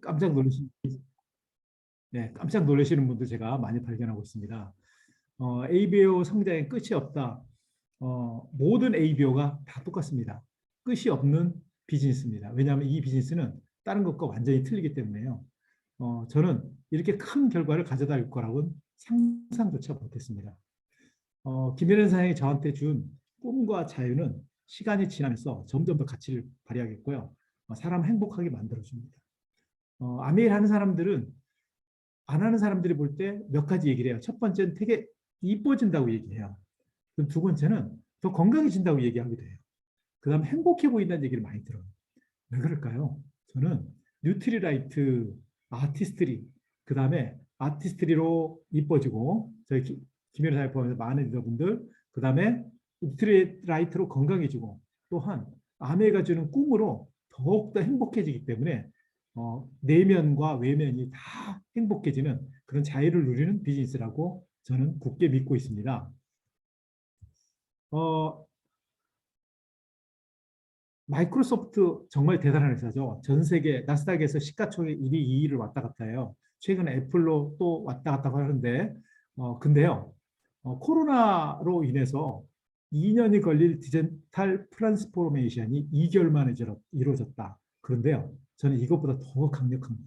깜짝 놀라시, 네, 깜짝 놀라시는 분도 제가 많이 발견하고 있습니다. ABO 성장의 끝이 없다. 모든 ABO가 다 똑같습니다. 끝이 없는 비즈니스입니다. 왜냐하면 이 비즈니스는 다른 것과 완전히 틀리기 때문에요. 저는 이렇게 큰 결과를 가져다 줄 거라고는 상상조차 못했습니다. 김혜련 사장이 저한테 준 꿈과 자유는 시간이 지나면서 점점 더 가치를 발휘하겠고요. 사람 행복하게 만들어줍니다. 아메일 하는 사람들은 안 하는 사람들이 볼 때 몇 가지 얘기를 해요. 첫 번째는 되게 이뻐진다고 얘기해요. 그럼 두 번째는 더 건강해진다고 얘기하기도 해요. 그 다음 행복해 보인다는 얘기를 많이 들어요. 왜 그럴까요? 저는 뉴트리라이트 아티스트리, 그 다음에 아티스트리로 이뻐지고, 저희 김현우 사회 포함해서 많은 여러분들, 그 다음에 뉴트리라이트로 건강해지고, 또한 아메가 주는 꿈으로 더욱더 행복해지기 때문에 내면과 외면이 다 행복해지는 그런 자유를 누리는 비즈니스라고 저는 굳게 믿고 있습니다. 마이크로소프트 정말 대단한 회사죠. 전 세계 나스닥에서 시가총액 1위, 2위를 왔다 갔다 해요. 최근에 애플로 또 왔다 갔다 하는데, 근데요, 코로나로 인해서 2년이 걸릴 디지털 트랜스포메이션이 2개월 만에 이루어졌다. 그런데요, 저는 이것보다 더 강력한 것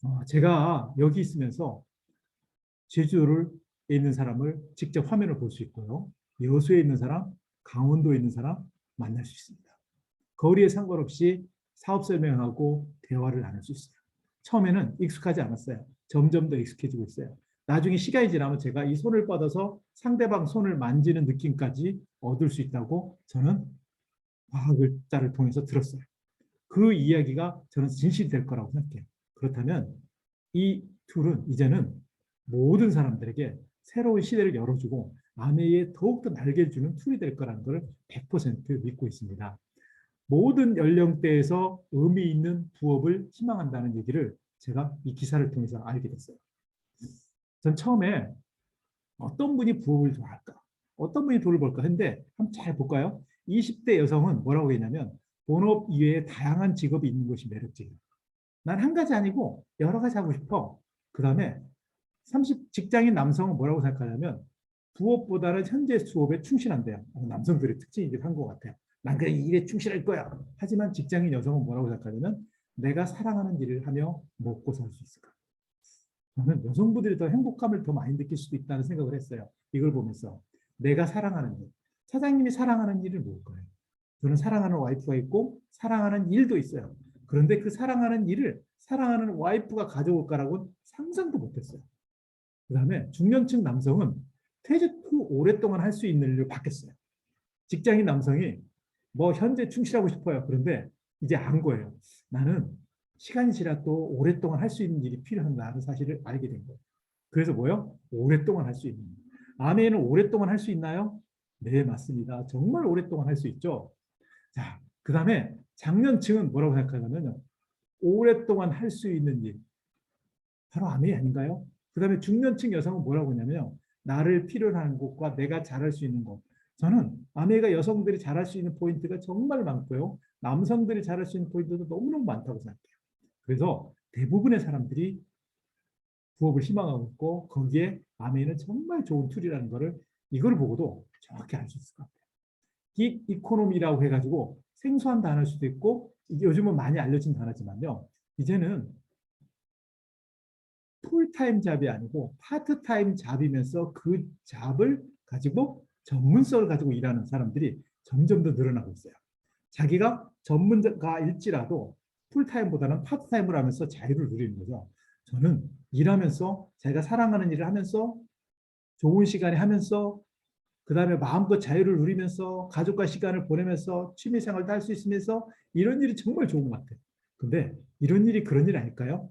같아요. 제가 여기 있으면서 제주도를 있는 사람을 직접 화면을 볼 수 있고요. 여수에 있는 사람, 강원도에 있는 사람 만날 수 있습니다. 거리에 상관없이 사업 설명하고 대화를 나눌 수 있어요. 처음에는 익숙하지 않았어요. 점점 더 익숙해지고 있어요. 나중에 시간이 지나면 제가 이 손을 뻗어서 상대방 손을 만지는 느낌까지 얻을 수 있다고 저는 과학자를 통해서 들었어요. 그 이야기가 저는 진실이 될 거라고 생각해요. 그렇다면 이 툴은 이제는 모든 사람들에게 새로운 시대를 열어주고 아내에 더욱더 날개를 주는 툴이 될 거라는 것을 100% 믿고 있습니다. 모든 연령대에서 의미 있는 부업을 희망한다는 얘기를 제가 이 기사를 통해서 알게 됐어요. 전 처음에 어떤 분이 부업을 좋아할까? 어떤 분이 돈을 벌까? 했는데 한번 잘 볼까요? 20대 여성은 뭐라고 했냐면 본업 이외에 다양한 직업이 있는 것이 매력적이다. 난 한 가지 아니고 여러 가지 하고 싶어. 그 다음에 30 직장인 남성은 뭐라고 생각하냐면 부업보다는 현재 수업에 충실한대요. 남성들의 특징이긴 한 것 같아요. 난 그냥 이 일에 충실할 거야. 하지만 직장인 여성은 뭐라고 생각하냐면 내가 사랑하는 일을 하며 먹고 살 수 있을까? 저는 여성분들이 더 행복감을 더 많이 느낄 수도 있다는 생각을 했어요. 이걸 보면서 내가 사랑하는 일. 사장님이 사랑하는 일은 뭘까요? 저는 사랑하는 와이프가 있고 사랑하는 일도 있어요. 그런데 그 사랑하는 일을 사랑하는 와이프가 가져올 거라고는 상상도 못했어요. 그 다음에 중년층 남성은 퇴직 후 오랫동안 할 수 있는 일을 받겠어요. 직장인 남성이 뭐 현재 충실하고 싶어요. 그런데 이제 안 거예요. 나는 시간이 지나도 오랫동안 할 수 있는 일이 필요하다는 사실을 알게 된 거예요. 그래서 뭐요? 오랫동안 할 수 있는 일. 아내는 오랫동안 할 수 있나요? 네, 맞습니다. 정말 오랫동안 할 수 있죠. 자, 그 다음에 장년층은 뭐라고 생각하냐면 오랫동안 할 수 있는 일. 바로 아내 아닌가요? 그 다음에 중년층 여성은 뭐라고 하냐면 나를 필요로 하는 곳과 내가 잘할 수 있는 곳. 저는 아내가 여성들이 잘할 수 있는 포인트가 정말 많고요. 남성들이 잘할 수 있는 포인트도 너무너무 많다고 생각해요. 그래서 대부분의 사람들이 부업을 희망하고 있고 거기에 아내는 정말 좋은 툴이라는 것을 이걸 보고도 정확히 알 수 있을 것 같아요. 긱 이코노미라고 해가지고 생소한 단어일 수도 있고 요즘은 많이 알려진 단어지만요. 이제는 풀타임 잡이 아니고 파트타임 잡이면서 그 잡을 가지고 전문성을 가지고 일하는 사람들이 점점 더 늘어나고 있어요. 자기가 전문가일지라도 풀타임보다는 파트타임을 하면서 자유를 누리는 거죠. 저는 일하면서 자기가 사랑하는 일을 하면서 좋은 시간에 하면서 그 다음에 마음껏 자유를 누리면서 가족과 시간을 보내면서 취미생활도 할 수 있으면서 이런 일이 정말 좋은 것 같아요. 근데 이런 일이 그런 일 아닐까요?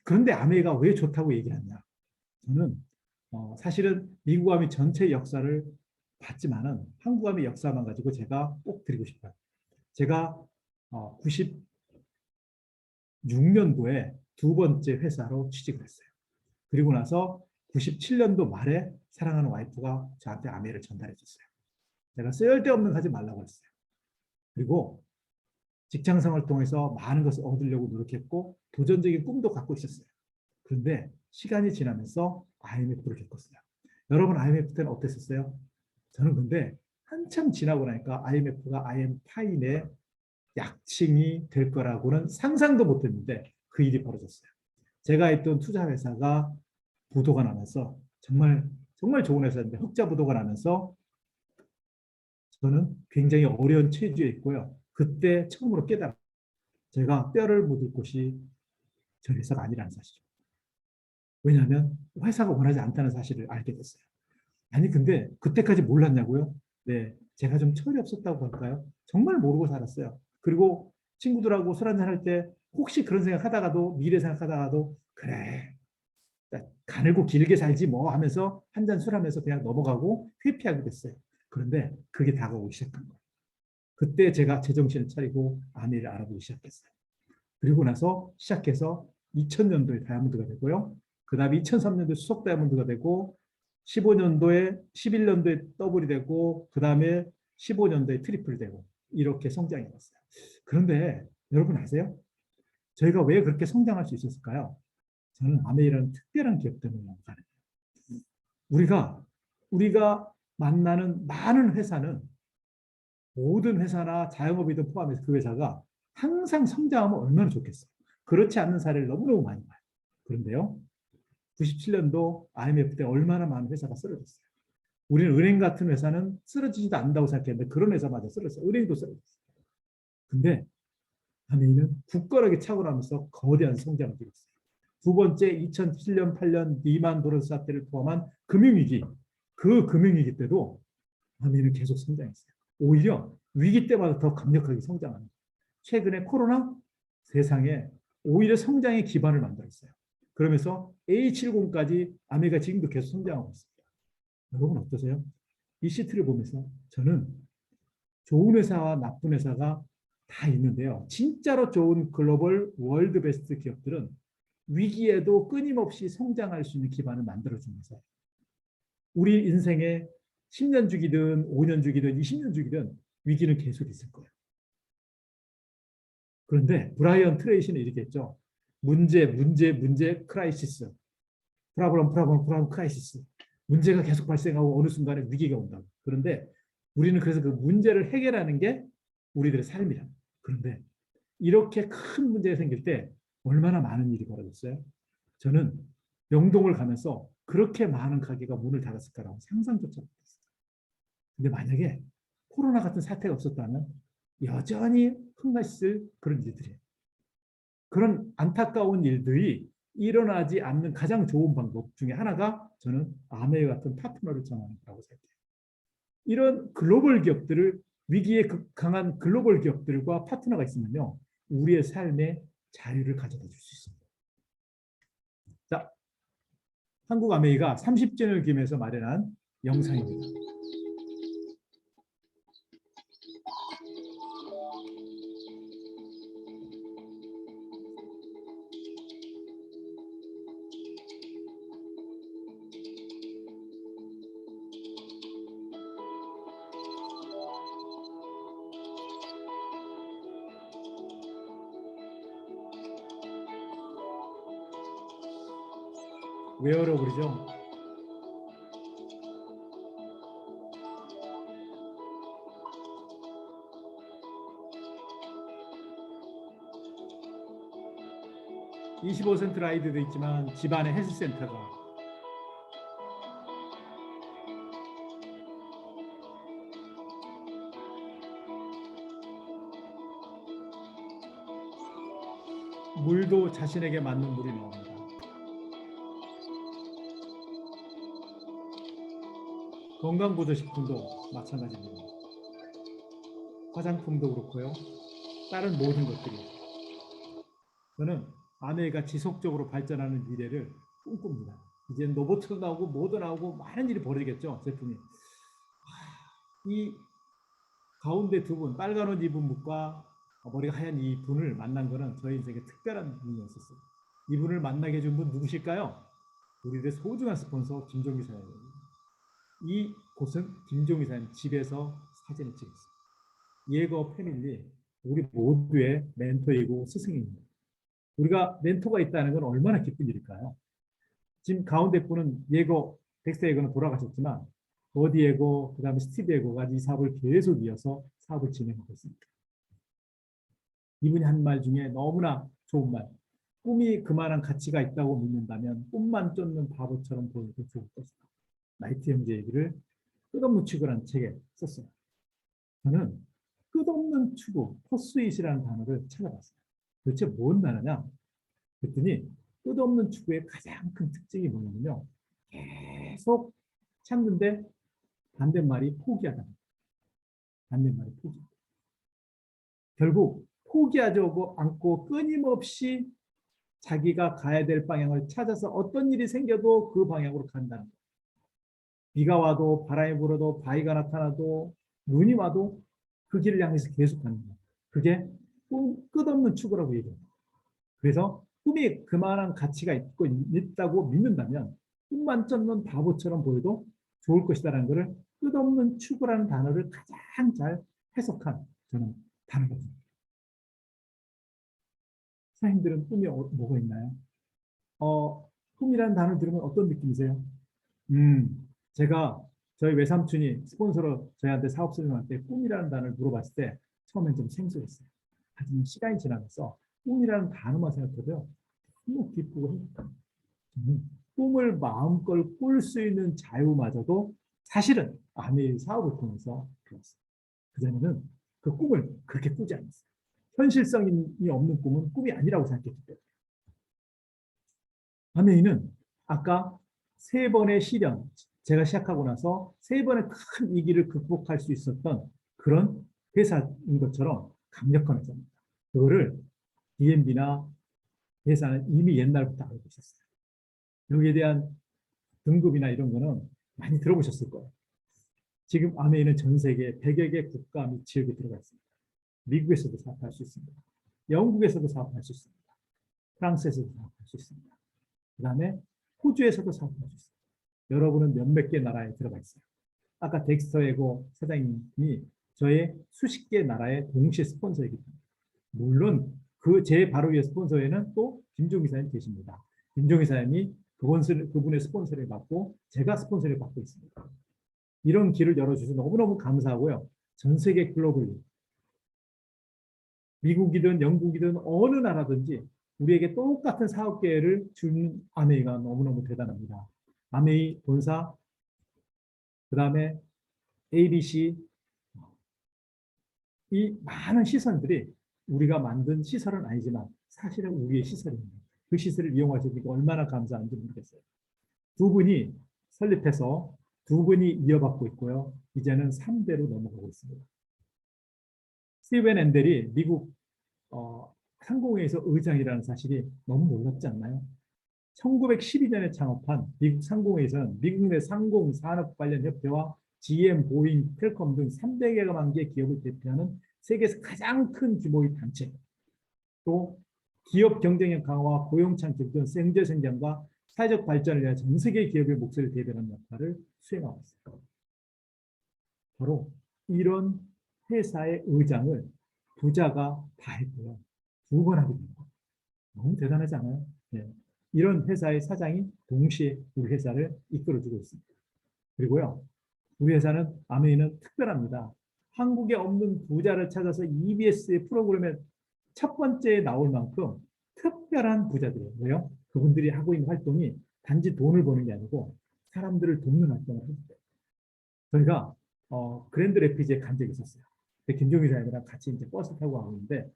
그런데 아메이가 왜 좋다고 얘기하냐? 저는 사실은 미국 아미 전체 역사를 봤지만은 한국 아미 역사만 가지고 제가 꼭 드리고 싶어요. 제가 96년도에 두 번째 회사로 취직을 했어요. 그리고 나서 97년도 말에 사랑하는 와이프가 저한테 아메이를 전달해 줬어요. 제가 쓸데없는 거 하지 말라고 했어요. 그리고 직장생활을 통해서 많은 것을 얻으려고 노력했고 도전적인 꿈도 갖고 있었어요. 그런데 시간이 지나면서 IMF를 겪었어요. 여러분 IMF 때는 어땠었어요? 저는 근데 한참 지나고 나니까 IMF가 IM 파인의 약칭이 될 거라고는 상상도 못했는데 그 일이 벌어졌어요. 제가 있던 투자 회사가 부도가 나면서 정말 정말 좋은 회사인데 흑자 부도가 나면서 저는 굉장히 어려운 처지에 있고요. 그때 처음으로 깨달았어요. 제가 뼈를 묻을 곳이 저 회사가 아니라는 사실이죠. 왜냐하면 회사가 원하지 않다는 사실을 알게 됐어요. 아니 근데 그때까지 몰랐냐고요? 네, 제가 좀 철이 없었다고 할까요? 정말 모르고 살았어요. 그리고 친구들하고 술 한잔 할 때 혹시 그런 생각하다가도 미래 생각하다가도 그래 가늘고 길게 살지 뭐 하면서 한 잔 술 하면서 그냥 넘어가고 회피하게 됐어요. 그런데 그게 다가오기 시작한 거예요. 그때 제가 제정신을 차리고 아내를 알아보기 시작했어요. 그리고 나서 시작해서 2000년도에 다이아몬드가 되고요. 그 다음에 2003년도에 수석 다이아몬드가 되고 15년도에 11년도에 더블이 되고 그 다음에 15년도에 트리플이 되고 이렇게 성장해 왔어요. 그런데 여러분 아세요? 저희가 왜 그렇게 성장할 수 있었을까요? 저는 아메이라는 특별한 기업 때문에 가는 거예요. 우리가 만나는 많은 회사는 모든 회사나 자영업이든 포함해서 그 회사가 항상 성장하면 얼마나 좋겠어요. 그렇지 않는 사례를 너무너무 많이 봐요. 그런데요. 97년도 IMF 때 얼마나 많은 회사가 쓰러졌어요. 우리는 은행 같은 회사는 쓰러지지도 않는다고 생각했는데 그런 회사마저 쓰러졌어요. 은행도 쓰러졌어요. 근데 아메이는 굳건하게 차고 나면서 거대한 성장을 이뤘어요. 두 번째 2007년 8년 리만 도르스 사태를 포함한 금융위기 그 금융위기 때도 아메이는 계속 성장했어요. 오히려 위기 때마다 더 강력하게 성장하는 최근에 코로나 세상에 오히려 성장의 기반을 만들었어요. 그러면서 A70까지 아메리카 지금도 계속 성장하고 있습니다. 여러분 어떠세요? 이 시트를 보면서 저는 좋은 회사와 나쁜 회사가 다 있는데요. 진짜로 좋은 글로벌 월드 베스트 기업들은 위기에도 끊임없이 성장할 수 있는 기반을 만들어주는 회사예요. 우리 인생의 10년 주기든 5년 주기든 20년 주기든 위기는 계속 있을 거예요. 그런데 브라이언 트레이시는 이렇게 했죠. 문제, 크라이시스. 프라블럼, 크라이시스. 문제가 계속 발생하고 어느 순간에 위기가 온다. 그런데 우리는 그래서 그 문제를 해결하는 게 우리들의 삶이라. 그런데 이렇게 큰 문제가 생길 때 얼마나 많은 일이 벌어졌어요? 저는 명동을 가면서 그렇게 많은 가게가 문을 닫았을까라고 상상조차 못했어요. 근데 만약에 코로나 같은 사태가 없었다면 여전히 흥했을 그런 일들이에요. 그런 안타까운 일들이 일어나지 않는 가장 좋은 방법 중에 하나가 저는 아메이 같은 파트너를 정하는 거라고 생각해요. 이런 글로벌 기업들을 위기에 강한 글로벌 기업들과 파트너가 있으면요. 우리의 삶에 자유를 가져다 줄 수 있습니다. 자, 한국 아메이가 30주년을 기념해서 마련한 영상입니다. 웨어러블이죠. (25센트) 라이드도 있지만 집안에 헬스센터가 물도 자신에게 맞는 물이 나옵니다. 건강보조식품도 마찬가지입니다. 화장품도 그렇고요. 다른 모든 것들이. 저는 아메이가 지속적으로 발전하는 미래를 꿈꿉니다. 이제 로봇도 나오고 뭐도 나오고 많은 일이 벌어지겠죠. 제품이. 이 가운데 두 분, 빨간 옷 입은 분과 머리가 하얀 이 분을 만난 거는 저희 인생에 특별한 분이었었어요. 이분을 만나게 해준 분 누구실까요? 우리들의 소중한 스폰서 김종기 사장입니다. 이 곳은 김종기 사장님 집에서 사진을 찍었어요. 예거 패밀리 우리 모두의 멘토이고 스승입니다. 우리가 멘토가 있다는 건 얼마나 기쁜 일일까요? 지금 가운데 분은 덱스터 예거는 돌아가셨지만 버디 예거, 그다음에 스티브 예거가 이 사업을 계속 이어서 사업을 진행하고 있습니다. 이분이 한 말 중에 너무나 좋은 말. 꿈이 그만한 가치가 있다고 믿는다면 꿈만 쫓는 바보처럼 보여도 좋을 것이다. 나이트 형제 얘기를 끝없는 추구라는 책에 썼어요. 저는 끝없는 추구, 퍼스윗이라는 단어를 찾아봤어요. 도대체 뭔 단어냐? 그랬더니 끝없는 추구의 가장 큰 특징이 뭐냐면요. 계속 찾는데 반대말이 포기하다. 반대말이 포기. 결국 포기하지 않고 끊임없이 자기가 가야 될 방향을 찾아서 어떤 일이 생겨도 그 방향으로 간다는 거예요. 비가 와도 바람이 불어도 바위가 나타나도 눈이 와도 그 길을 향해서 계속 가는 거예요. 그게 끝없는 추구라고 얘기해요. 그래서 꿈이 그만한 가치가 있다고 믿는다면 꿈만 쫓는 바보처럼 보여도 좋을 것이다라는 것을 끝없는 추구라는 단어를 가장 잘 해석한 저는 단어거든요. 사장님들은 꿈이 뭐가 있나요? 꿈이라는 단어를 들으면 어떤 느낌이세요? 제가 저희 외삼촌이 스폰서로 저희한테 사업 설명할 때 꿈이라는 단어를 물어봤을 때 처음엔 좀 생소했어요. 하지만 시간이 지나면서 꿈이라는 단어만 생각해도 너무 기쁘고 행복합니다. 꿈을 마음껏 꿀 수 있는 자유마저도 사실은 아내의 사업을 통해서 배웠어요. 그전에는 그 꿈을 그렇게 꾸지 않았어요. 현실성이 없는 꿈은 꿈이 아니라고 생각했기 때문에. 아내이는 아까 3번의 시련, 제가 시작하고 나서 3번의 큰 위기를 극복할 수 있었던 그런 회사인 것처럼 강력한 회사입니다. 그거를 DMB나 회사는 이미 옛날부터 알고 있었어요. 여기에 대한 등급이나 이런 거는 많이 들어보셨을 거예요. 지금 아메이는 전 세계 100여 개 국가 및 지역에 들어가 있습니다. 미국에서도 사업할 수 있습니다. 영국에서도 사업할 수 있습니다. 프랑스에서도 사업할 수 있습니다. 그 다음에 호주에서도 사업할 수 있습니다. 여러분은 몇몇 개 나라에 들어가 있어요. 아까 덱스터 예고 사장님이 저의 수십 개 나라의 동시에 스폰서이기 때문에 물론 그 제 바로 위에 스폰서에는 또 김종희 사장님 계십니다. 김종희 사장님이 그분의 스폰서를 받고 제가 스폰서를 받고 있습니다. 이런 길을 열어주셔서 너무너무 감사하고요. 전 세계 글로벌리 미국이든 영국이든 어느 나라든지 우리에게 똑같은 사업 기회를 준 아메이가 너무너무 대단합니다. 아메이 본사, 그 다음에 ABC, 이 많은 시설들이 우리가 만든 시설은 아니지만 사실은 우리의 시설입니다. 그 시설을 이용하시니까 얼마나 감사한지 모르겠어요. 두 분이 설립해서 두 분이 이어받고 있고요. 이제는 3대로 넘어가고 있습니다. 스티븐 앤델이 미국 상공회에서 의장이라는 사실이 너무 놀랍지 않나요? 1912년에 창업한 미국 상공회에서는 미국 내 상공 산업 관련 협회와 GM, 보잉, 텔컴 등 300여만 개 기업을 대표하는 세계에서 가장 큰 규모의 단체, 또 기업 경쟁력 강화와 고용 창출 등 생재 생산과 사회적 발전을 위한 전 세계 기업의 목소리를 대변하는 역할을 수행하고 있습니다. 바로 이런 회사의 의장을 부자가 다 했고요. 2번 하게 됩니다. 너무 대단하지 않아요? 네. 이런 회사의 사장이 동시에 우리 회사를 이끌어주고 있습니다. 그리고요, 우리 회사는 아메이는 특별합니다. 한국에 없는 부자를 찾아서 EBS의 프로그램에 첫 번째에 나올 만큼 특별한 부자들이에요. 왜요? 그분들이 하고 있는 활동이 단지 돈을 버는 게 아니고 사람들을 돕는 활동을 합니다. 저희가 그랜드 레피지에 간 적이 있었어요. 김종희 사장이랑 같이 이제 버스 타고 가고 있는데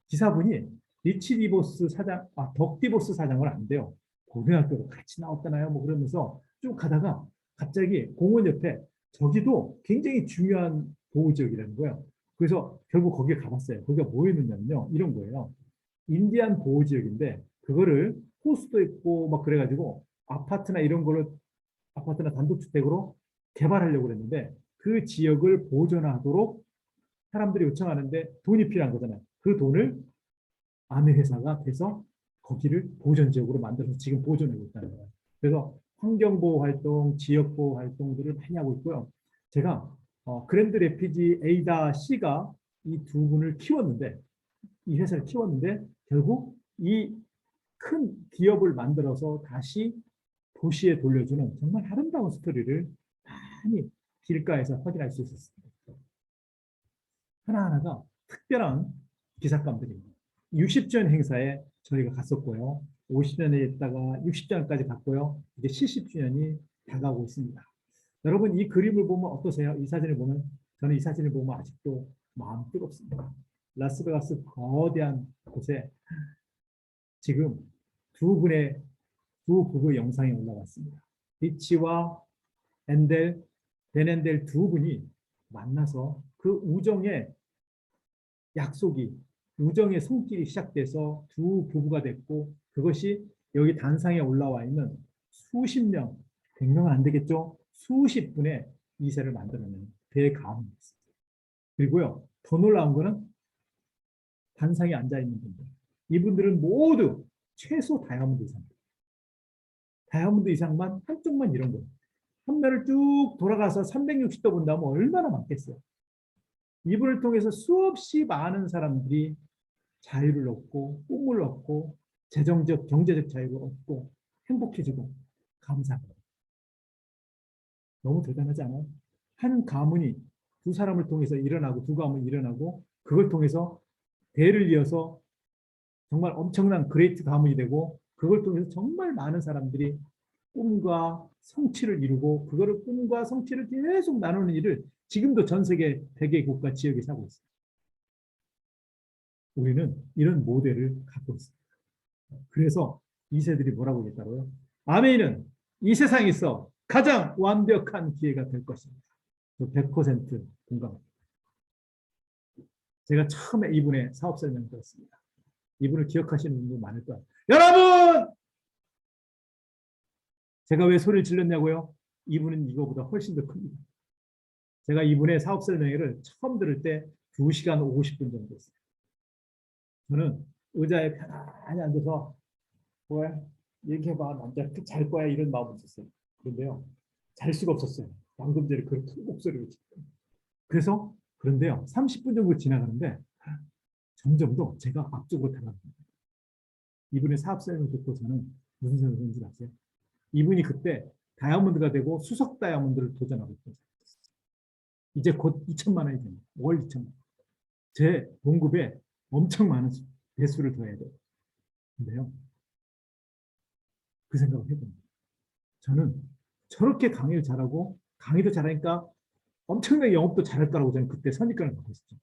기사분이 리치 디보스 사장, 덕 디보스 사장을 안 돼요. 고등학교로 같이 나왔잖아요. 뭐 그러면서 쭉 가다가 갑자기 공원 옆에 저기도 굉장히 중요한 보호지역이라는 거예요. 그래서 결국 거기에 가봤어요. 거기가 뭐였느냐면요. 이런 거예요. 인디안 보호지역인데 그거를 호수도 있고 막 그래가지고 아파트나 이런 거를 아파트나 단독주택으로 개발하려고 그랬는데 그 지역을 보존하도록 사람들이 요청하는데 돈이 필요한 거잖아요. 그 돈을 아내 회사가 돼서 거기를 보존지역으로 만들어서 지금 보존하고 있다는 거예요. 그래서 환경보호 활동, 지역보호 활동들을 많이 하고 있고요. 제가 그랜드 레피지 에이다 C가 이 두 분을 키웠는데, 이 회사를 키웠는데 결국 이 큰 기업을 만들어서 다시 도시에 돌려주는 정말 아름다운 스토리를 많이 길가에서 확인할 수 있었습니다. 하나하나가 특별한 기사감들입니다. 60주년 행사에 저희가 갔었고요. 50년에 있다가 60주년까지 갔고요. 이제 70주년이 다가오고 있습니다. 여러분 이 그림을 보면 어떠세요? 이 사진을 보면 저는 이 사진을 보면 아직도 마음 뜨겁습니다. 라스베가스 거대한 곳에 지금 두 부부 영상이 올라왔습니다. 리치와 벤엔델 두 분이 만나서 그 우정의 약속이 우정의 손길이 시작돼서 두 부부가 됐고 그것이 여기 단상에 올라와 있는 수십 명, 100명은 안 되겠죠? 수십 분의 이세를 만들어내는 대가문이었습니다. 그리고요, 더 놀라운 거는 단상에 앉아있는 분들. 이분들은 모두 최소 다이아몬드 이상. 다이아몬드 이상만 한쪽만 이런 거예요. 한 면을 쭉 돌아가서 360도 본다면 얼마나 많겠어요. 이분을 통해서 수없이 많은 사람들이 자유를 얻고 꿈을 얻고 재정적, 경제적 자유를 얻고 행복해지고 감사합니다. 너무 대단하지 않아요? 한 가문이 두 사람을 통해서 일어나고 두 가문이 일어나고 그걸 통해서 대를 이어서 정말 엄청난 그레이트 가문이 되고 그걸 통해서 정말 많은 사람들이 꿈과 성취를 이루고 그거를 꿈과 성취를 계속 나누는 일을 지금도 전 세계 100개 국가 지역에 하고 있습니다. 우리는 이런 모델을 갖고 있습니다. 그래서 2세들이 뭐라고 했다고요? 아메이는 이 세상에서 가장 완벽한 기회가 될 것입니다. 100% 공감합니다. 제가 처음에 이분의 사업 설명 들었습니다. 이분을 기억하시는 분들 많을 거예요. 여러분! 제가 왜 소리를 질렀냐고요? 이분은 이거보다 훨씬 더 큽니다. 제가 이분의 사업 설명회를 처음 들을 때 2시간 50분 정도 했어요. 저는 의자에 편안히 앉아서 뭐야? 이렇게 봐, 남자 잘 거야 이런 마음이 있었어요. 그런데요, 잘 수가 없었어요. 방금 전에 그 큰 목소리를 듣고. 그래서 그런데요, 30분 정도 지나가는데 점점 더 제가 앞쪽으로 다가갑니다. 이분의 사업 설명을 듣고 저는 무슨 생각인지 아세요? 이분이 그때 다이아몬드가 되고 수석 다이아몬드를 도전하고 있어요. 이제 곧 2천만 원이 됩니다. 월 2천만 원. 제 봉급에 엄청 많은 배수를 더해야 돼요. 근데요, 그 생각을 해봅니다. 저는 저렇게 강의를 잘하고 강의도 잘하니까 엄청나게 영업도 잘할 거라고 저는 그때 선입견을 갖고 있었죠.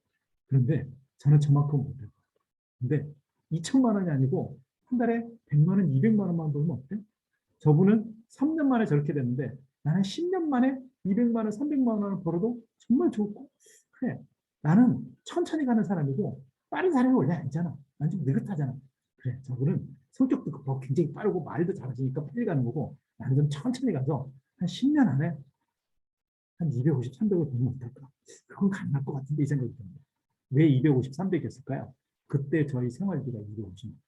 그런데 저는 저만큼 못할 거예요. 근데 2천만 원이 아니고 한 달에 100만 원, 200만 원만 벌면 어때? 저분은 3년 만에 저렇게 됐는데 나는 10년 만에 200만 원, 300만 원을 벌어도 정말 좋고 그래. 나는 천천히 가는 사람이고 빠른 사람이 원래 아니잖아. 난 좀 느긋하잖아. 그래. 저분은 성격도 급하고 굉장히 빠르고 말도 잘하시니까 빨리 가는 거고 나는 좀 천천히 가서 한 10년 안에 한 250, 300을 벌면 어떨까? 그건 가능할 것 같은데 이 생각이 듭니다. 왜 250, 300이었을까요? 그때 저희 생활비가 250만 원.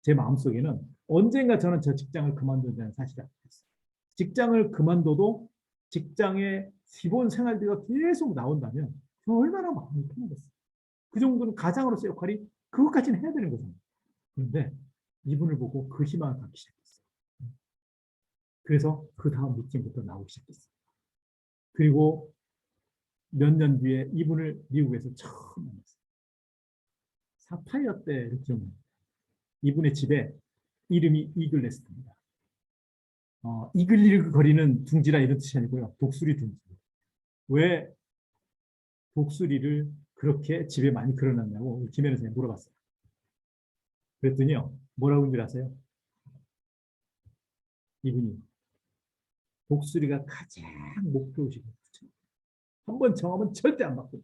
제 마음속에는 언젠가 저는 저 직장을 그만둔다는 사실을 알고 있어요. 직장을 그만둬도 직장의 기본 생활비가 계속 나온다면 저는 얼마나 마음이 편하겠어요. 그 정도는 가장으로서 역할이 그것까지는 해야 되는 거잖아요. 그런데 이분을 보고 그 희망을 갖기 시작했어요. 그래서 그 다음 미팅부터 나오기 시작했어요. 그리고 몇 년 뒤에 이분을 미국에서 처음 만났어요. 사파이어 때 기억납니다. 이분의 집에 이름이 이글레스트입니다. 이글이글거리는 둥지라 이런 뜻이 아니고요. 독수리 둥지. 왜 독수리를 그렇게 집에 많이 걸어놨냐고 김현우 선생님 물어봤어요. 그랬더니요. 뭐라고 한줄 아세요? 이분이 독수리가 가장 목표의식을 한번 정하면 절대 안 바꿔요.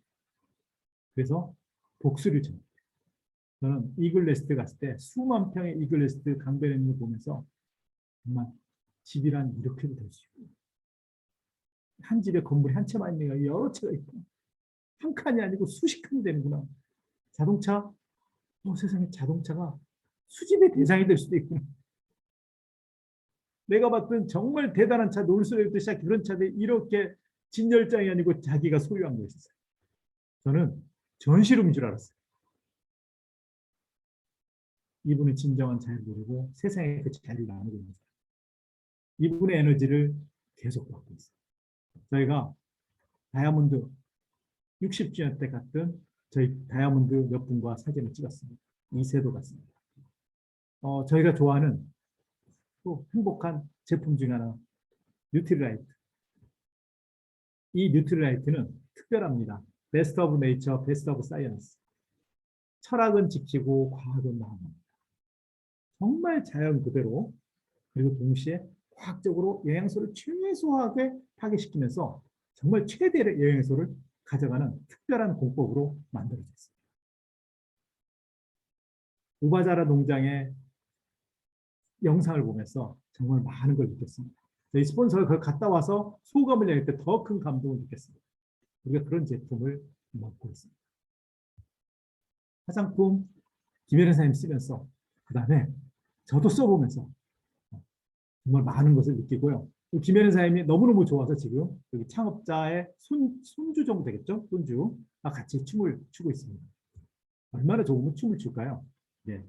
그래서 독수리를 정해요. 저는 이글레스트 갔을 때 수만 평의 이글레스트 강변행을 보면서 정말 집이란 이렇게도 될 수 있고 한 집에 건물이 한 채만 있는 게 여러 채가 있고 한 칸이 아니고 수십 칸이 되는구나. 자동차, 세상에 자동차가 수집의 대상이 될 수도 있구나. 내가 봤던 정말 대단한 차, 롤스로이스 시작 그런 차들이 이렇게 진열장이 아니고 자기가 소유한 거였어요. 저는 전시룸인 줄 알았어요. 이분은 진정한 자유를 누리고 세상에 그 자유를 나누고 있는 사람. 이분의 에너지를 계속 받고 있어요. 저희가 다이아몬드 60주년 때 갔던 저희 다이아몬드 몇 분과 사진을 찍었습니다. 이세도 같습니다. 저희가 좋아하는 또 행복한 제품 중에 하나, 뉴트리라이트. 이 뉴트리라이트는 특별합니다. 베스트 오브 네이처, 베스트 오브 사이언스. 철학은 지키고 과학은 나아갑니다. 정말 자연 그대로, 그리고 동시에 과학적으로 영양소를 최소하게 파괴시키면서 정말 최대의 영양소를 가져가는 특별한 공법으로 만들어졌습니다. 우바자라 농장의 영상을 보면서 정말 많은 걸 느꼈습니다. 저희 스폰서가 그걸 갔다 와서 소감을 낼 때 더 큰 감동을 느꼈습니다. 우리가 그런 제품을 먹고 있습니다. 화장품 김혜련 사장님 쓰면서, 그 다음에 저도 써보면서 정말 많은 것을 느끼고요. 김혜련 사장님이 너무너무 좋아서 지금 여기 창업자의 손주 정도 되겠죠? 손주가 같이 춤을 추고 있습니다. 얼마나 좋으면 춤을 출까요? 예.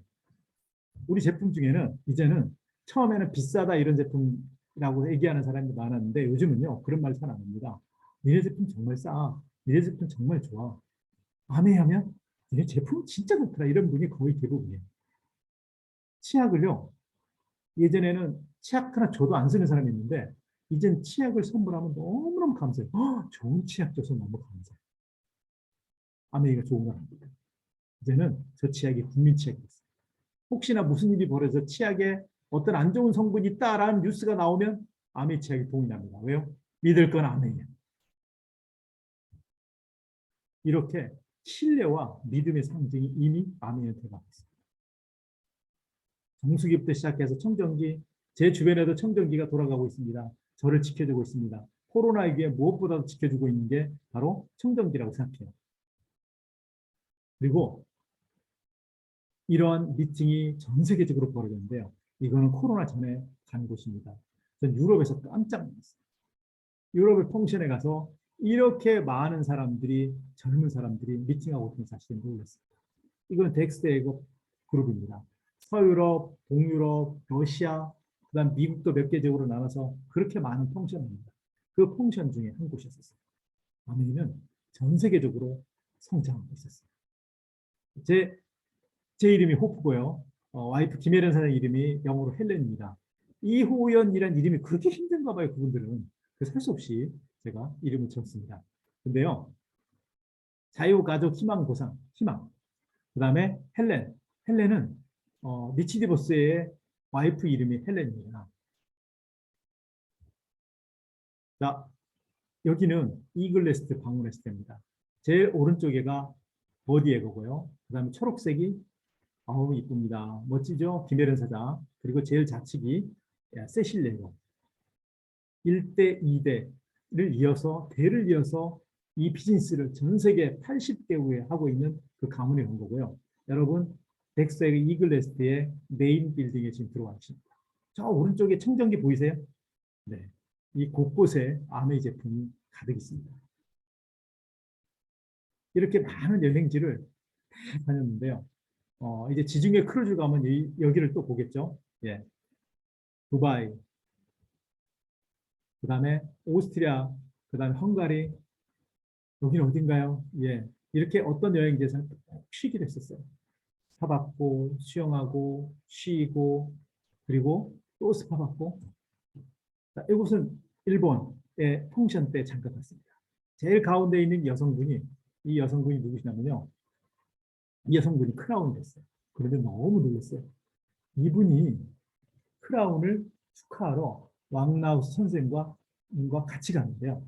우리 제품 중에는 이제는 처음에는 비싸다 이런 제품이라고 얘기하는 사람이 많았는데 요즘은요 그런 말 잘 안 합니다. 니네 제품 정말 싸. 니네 제품 정말 좋아. 아메하면 니네 제품 진짜 좋더라. 이런 분이 거의 대부분이에요. 치약을요. 예전에는 치약 하나 줘도 안 쓰는 사람이 있는데 이젠 치약을 선물하면 너무너무 감사해요. 좋은 치약 줘서 너무 감사해요. 아메이가 좋은 건 아닙니다. 이제는 저 치약이 국민 치약이 됐어요. 혹시나 무슨 일이 벌어져 치약에 어떤 안 좋은 성분이 있다라는 뉴스가 나오면 아메이 치약이 도움이 납니다. 왜요? 믿을 건 아메이야. 이렇게 신뢰와 믿음의 상징이 이미 아메이한테 가고 있습니다. 정수기부터 시작해서 청정기, 제 주변에도 청정기가 돌아가고 있습니다. 저를 지켜주고 있습니다. 코로나19에 무엇보다도 지켜주고 있는 게 바로 청정기라고 생각해요. 그리고 이러한 미팅이 전 세계적으로 벌어졌는데요. 이거는 코로나 전에 간 곳입니다. 전 유럽에서 깜짝 놀랐어요. 유럽의 펑션에 가서 이렇게 많은 사람들이, 젊은 사람들이 미팅하고 있는 사실에 놀랐습니다. 이건 덱스테이거 그룹입니다. 서유럽, 동유럽, 러시아, 그다음 미국도 몇 개적으로 나눠서 그렇게 많은 펑션입니다. 그 펑션 중에 한 곳이었어요. 아메이는 전 세계적으로 성장하고 있었어요. 제 이름이 호프고요. 와이프 김혜련 사장 이름이 영어로 헬렌입니다. 이호연이라는 이름이 그렇게 힘든가 봐요, 그분들은. 살 수 없이 제가 이름을 지었습니다. 근데요, 자유가족 희망보상, 희망. 그 다음에 헬렌. 헬렌은 리치디버스의 와이프 이름이 헬렌입니다. 자, 여기는 이글레스트 방문했을 때입니다. 제일 오른쪽에가 버디에거고요. 그 다음에 초록색이 아우 이쁩니다. 멋지죠? 김혜련 사장. 그리고 제일 좌측이 세실레고 1대, 2대를 이어서 대를 이어서 이 비즈니스를 전 세계 80개 하고 있는 그 가문에 온 거고요. 여러분 덱스의 이글레스트의 메인 빌딩에 지금 들어와 있습니다. 저 오른쪽에 청정기 보이세요? 네, 이 곳곳에 아메이 제품이 가득 있습니다. 이렇게 많은 여행지를 다 다녔는데요. 이제 지중해 크루즈 가면 여기를 또 보겠죠. 예, 두바이, 그 다음에 오스트리아, 그 다음에 헝가리, 여기는 어딘가요? 예, 이렇게 어떤 여행지에서는 꼭 쉬기로 했었어요. 스파 받고, 수영하고, 쉬고, 그리고 또 스파 받고. 자, 이곳은 일본의 펑션 때 잠깐 갔습니다. 제일 가운데 있는 여성분이, 이 여성분이 누구시냐면요. 이 여성분이 크라운이 됐어요. 그런데 너무 놀랐어요. 이분이 크라운을 축하하러 왕라우스 선생과 같이 갔는데요.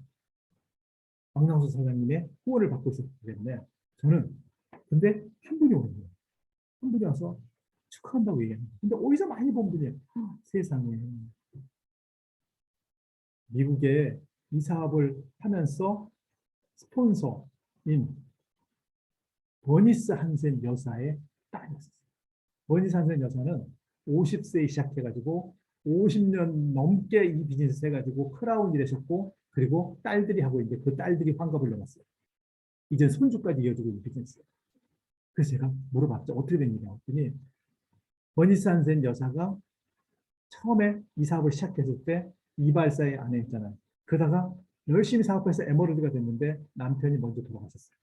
왕라우스 사장님의 후원을 받고 있었기 때문에 저는 근데 한 분이 오는 거예요. 한 분이 와서 축하한다고 얘기합니다. 근데 어디서 많이 본 분이에요. 세상에. 미국에 이 사업을 하면서 스폰서인 버니스 한센 여사의 딸이었어요. 버니스 한센 여사는 50세에 시작해가지고 50년 넘게 이 비즈니스 해가지고 크라운 일하셨고 그리고 딸들이 하고 있는데 그 딸들이 환갑을 넘었어요. 이제 손주까지 이어지고 있는 비즈니스예요. 그래서 제가 물어봤죠. 어떻게 된 일이냐 했더니 버니스 한센 여사가 처음에 이 사업을 시작했을 때 이발사의 아내였잖아요. 그러다가 열심히 사업해서 에머르드가 됐는데 남편이 먼저 돌아가셨어요.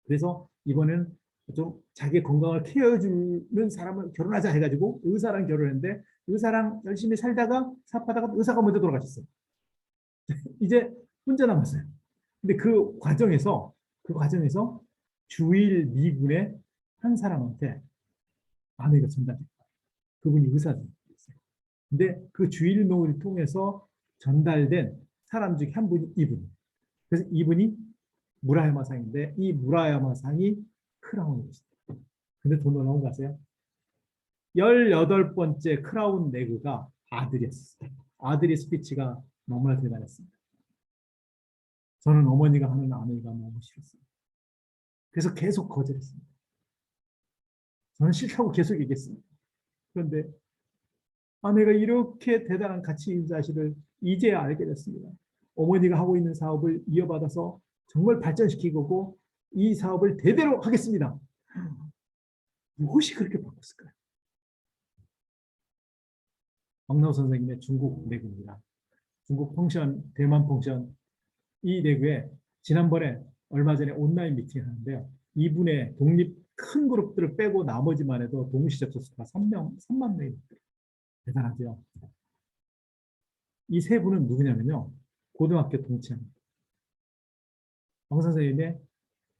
그래서 이번에는 좀 자기 건강을 케어해주는 사람을 결혼하자 해가지고 의사랑 결혼했는데 의사랑 열심히 살다가 사업하다가 의사가 먼저 돌아가셨어요. 이제 혼자 남았어요. 근데 그 과정에서 주일 미군의 한 사람한테 아내가 전달됐어요. 그분이 의사였어요. 근데 그 주일묘를 통해서 전달된 사람 중에 한 분이 이분. 그래서 이분이 무라야마상인데 이 무라야마상이 크라운이었어요. 근데 돈 나온 거 아세요? 18번째 크라운 내그가 아들이었어요. 아들의 스피치가 너무나 대단했습니다. 저는 어머니가 하는 아내가 너무 싫었어요. 그래서 계속 거절했습니다. 저는 싫다고 계속 얘기했습니다. 그런데 아내가 이렇게 대단한 가치 있는 사실을 이제야 알게 됐습니다. 어머니가 하고 있는 사업을 이어받아서 정말 발전시키고 이 사업을 대대로 하겠습니다. 무엇이 그렇게 바꿨을까요? 왕나우 선생님의 중국 내구입니다. 중국 펑션, 대만 펑션 이 내구에 지난번에 얼마 전에 온라인 미팅을 하는데요. 이분의 독립 큰 그룹들을 빼고 나머지만 해도 동시 접속 수가 3만 명이 대단하죠. 이 세 분은 누구냐면요. 고등학교 동창입니다. 왕 선생님의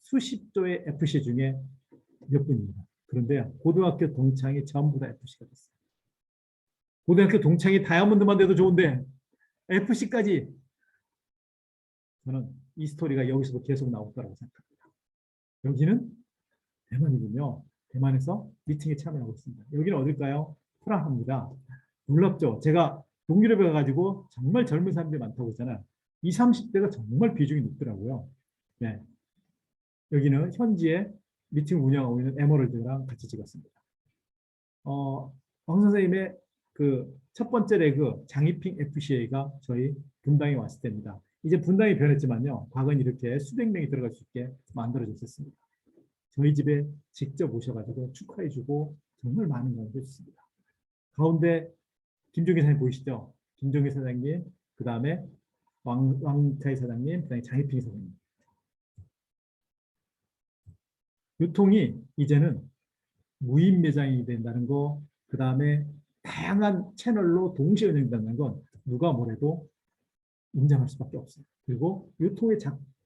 수십 조의 FC 중에 몇 분입니다. 그런데 고등학교 동창이 전부 다 FC가 됐어요. 고등학교 동창이 다이아몬드만 돼도 좋은데 FC까지 저는 이 스토리가 여기서도 계속 나올 거라고 생각합니다. 여기는 대만이군요. 대만에서 미팅에 참여하고 있습니다. 여기는 어딜까요? 프라하입니다. 놀랍죠? 제가 동유럽에 가가지고 정말 젊은 사람들이 많다고 했잖아요. 20, 30대가 정말 비중이 높더라고요. 네. 여기는 현지에 미팅을 운영하고 있는 에머럴드랑 같이 찍었습니다. 왕 선생님의 그 첫 번째 레그 장이핑 FCA가 저희 분당에 왔을 때입니다. 이제 분당이 변했지만요. 과거는 이렇게 수백 명이 들어갈 수 있게 만들어졌습니다. 저희 집에 직접 오셔가지고 축하해주고 정말 많은 걸 해주셨습니다. 가운데 김종기 사장님 보이시죠? 김종기 사장님, 그 다음에 왕타이 사장님, 그 다음에 장희핑 사장님. 유통이 이제는 무인 매장이 된다는 거, 그 다음에 다양한 채널로 동시에 운영된다는 건 누가 뭐래도 인정할 수밖에 없어요. 그리고 유통의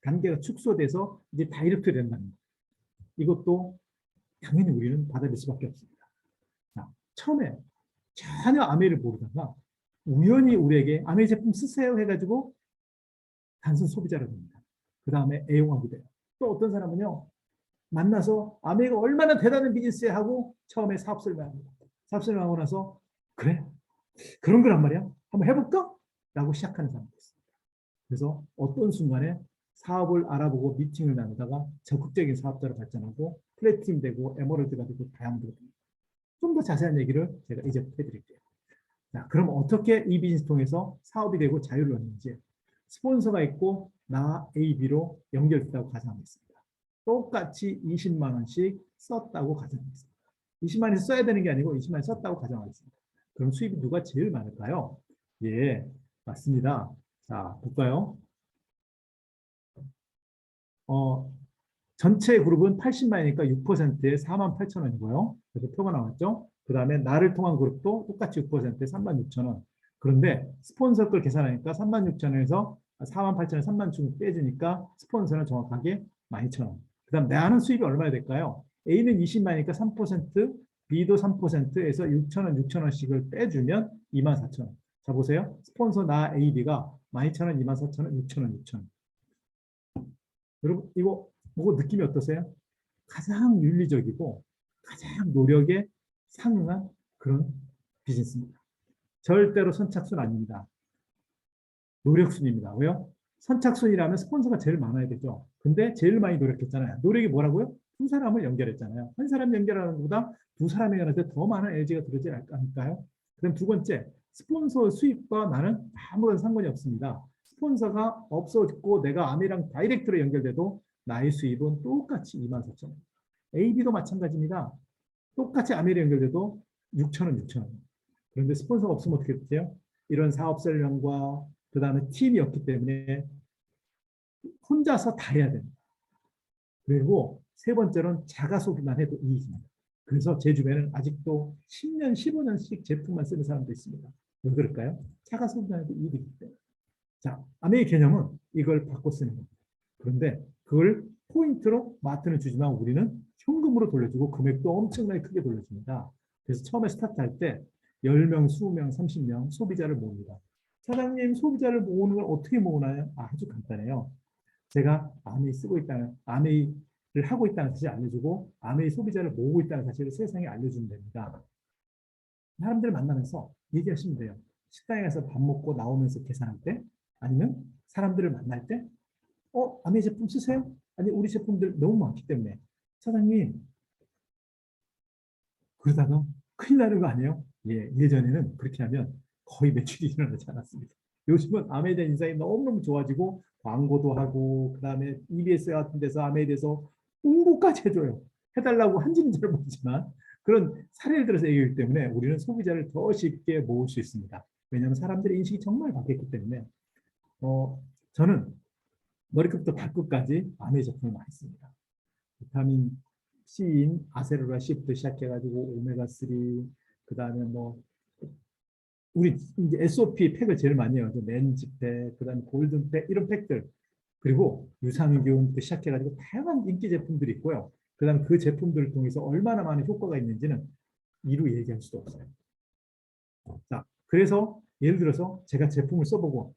단계가 축소돼서 이제 다이렉트 된다는 거. 이것도 당연히 우리는 받아들일 수밖에 없습니다. 자, 처음에 전혀 아메를 모르다가 우연히 우리에게 아메 제품 쓰세요 해가지고 단순 소비자가 됩니다. 그 다음에 애용하게 돼요. 또 어떤 사람은요. 만나서 아메가 얼마나 대단한 비즈니스에 하고 처음에 사업설명 합니다. 사업설명하고 나서 그래? 그런 거란 말이야? 한번 해볼까? 라고 시작하는 사람도 있습니다. 그래서 어떤 순간에 사업을 알아보고 미팅을 나누다가 적극적인 사업자로 발전하고 플래티넘 되고 에머럴드가 되고 다양하게 됩니다. 좀 더 자세한 얘기를 제가 이제 해드릴게요. 자, 그럼 어떻게 이 비즈니스 통해서 사업이 되고 자유를 얻는지 스폰서가 있고 나 AB로 연결됐다고 가정하겠습니다. 똑같이 20만 원씩 썼다고 가정하겠습니다. 20만 원에서 써야 되는 게 아니고 20만 원 썼다고 가정하겠습니다. 그럼 수입이 누가 제일 많을까요? 예, 맞습니다. 자, 볼까요? 전체 그룹은 80만이니까 6%에 4만 8천 원이고요. 그래서 표가 나왔죠. 그 다음에 나를 통한 그룹도 똑같이 6%에 3만 6천 원. 그런데 스폰서 걸 계산하니까 3만 6천 원에서 4만 8천 원, 3만 중 빼주니까 스폰서는 정확하게 12,000원. 그 다음 나는 수입이 얼마나 될까요? A는 20만이니까 3%, B도 3%에서 6천 원, 6천 원씩을 빼주면 2만 4천 원. 자, 보세요. 스폰서 나 AB가 12,000원, 2만 4천 원, 6천 원, 6천 원. 여러분 이거 보고 느낌이 어떠세요? 가장 윤리적이고 가장 노력에 상응한 그런 비즈니스입니다. 절대로 선착순 아닙니다. 노력순입니다. 왜요? 선착순이라면 스폰서가 제일 많아야 되죠. 근데 제일 많이 노력했잖아요. 노력이 뭐라고요? 두 사람을 연결했잖아요. 한 사람 연결하는 것보다 두 사람이 연결할 때 더 많은 에너지가 들어지지 않을까요? 그럼 두 번째, 스폰서 수입과 나는 아무런 상관이 없습니다. 스폰서가 없어졌고 내가 아미랑 다이렉트로 연결돼도 나의 수입은 똑같이 24,000원. AB도 마찬가지입니다. 똑같이 아메리 연결돼도 6,000원, 6,000원. 그런데 스폰서가 없으면 어떻게 돼요? 이런 사업 설명과 그 다음에 팀이 없기 때문에 혼자서 다 해야 됩니다. 그리고 세 번째로는 자가 소비만 해도 이익입니다. 그래서 제 주변에는 아직도 10년, 15년씩 제품만 쓰는 사람도 있습니다. 왜 그럴까요? 자가 소비만 해도 이익이기 때문에. 자, 아메의 개념은 이걸 바꿔 쓰는 겁니다. 그런데 그걸 포인트로 마트는 주지만 우리는 현금으로 돌려주고 금액도 엄청나게 크게 돌려줍니다. 그래서 처음에 스타트할 때 10명, 20명, 30명 소비자를 모읍니다. 사장님, 소비자를 모으는 걸 어떻게 모으나요? 아주 간단해요. 제가 아메이 쓰고 있다는, 아메이를 하고 있다는 사실을 알려주고 아메이 소비자를 모으고 있다는 사실을 세상에 알려주면 됩니다. 사람들을 만나면서 얘기하시면 돼요. 식당에 가서 밥 먹고 나오면서 계산할 때 아니면 사람들을 만날 때 아메이 제품 쓰세요? 아니, 우리 제품들 너무 많기 때문에 사장님, 그러다가 큰일 나는 거 아니에요? 예, 예전에는 그렇게 하면 거의 매출이 일어나지 않았습니다. 요즘은 아메에 대한 인상이 너무너무 좋아지고 광고도 하고 그다음에 EBS 같은 데서 아메에 대해서 홍보까지 해줘요. 해달라고 한지는 잘 모르지만 그런 사례를 들어서 얘기하기 때문에 우리는 소비자를 더 쉽게 모을 수 있습니다. 왜냐하면 사람들의 인식이 정말 바뀌었기 때문에 저는 머리끝부터 발끝까지 아메 제품을 많이 씁니다. 비타민 C인 아세로라 C부터 시작해가지고 오메가3, 그 다음에 뭐 우리 이제 SOP 팩을 제일 많이 해요. 맨지팩, 그 다음에 골든팩 이런 팩들, 그리고 유산균부터 시작해가지고 다양한 인기 제품들이 있고요. 그 다음에 그 제품들을 통해서 얼마나 많은 효과가 있는지는 이루 얘기할 수도 없어요. 자, 그래서 예를 들어서 제가 제품을 써보고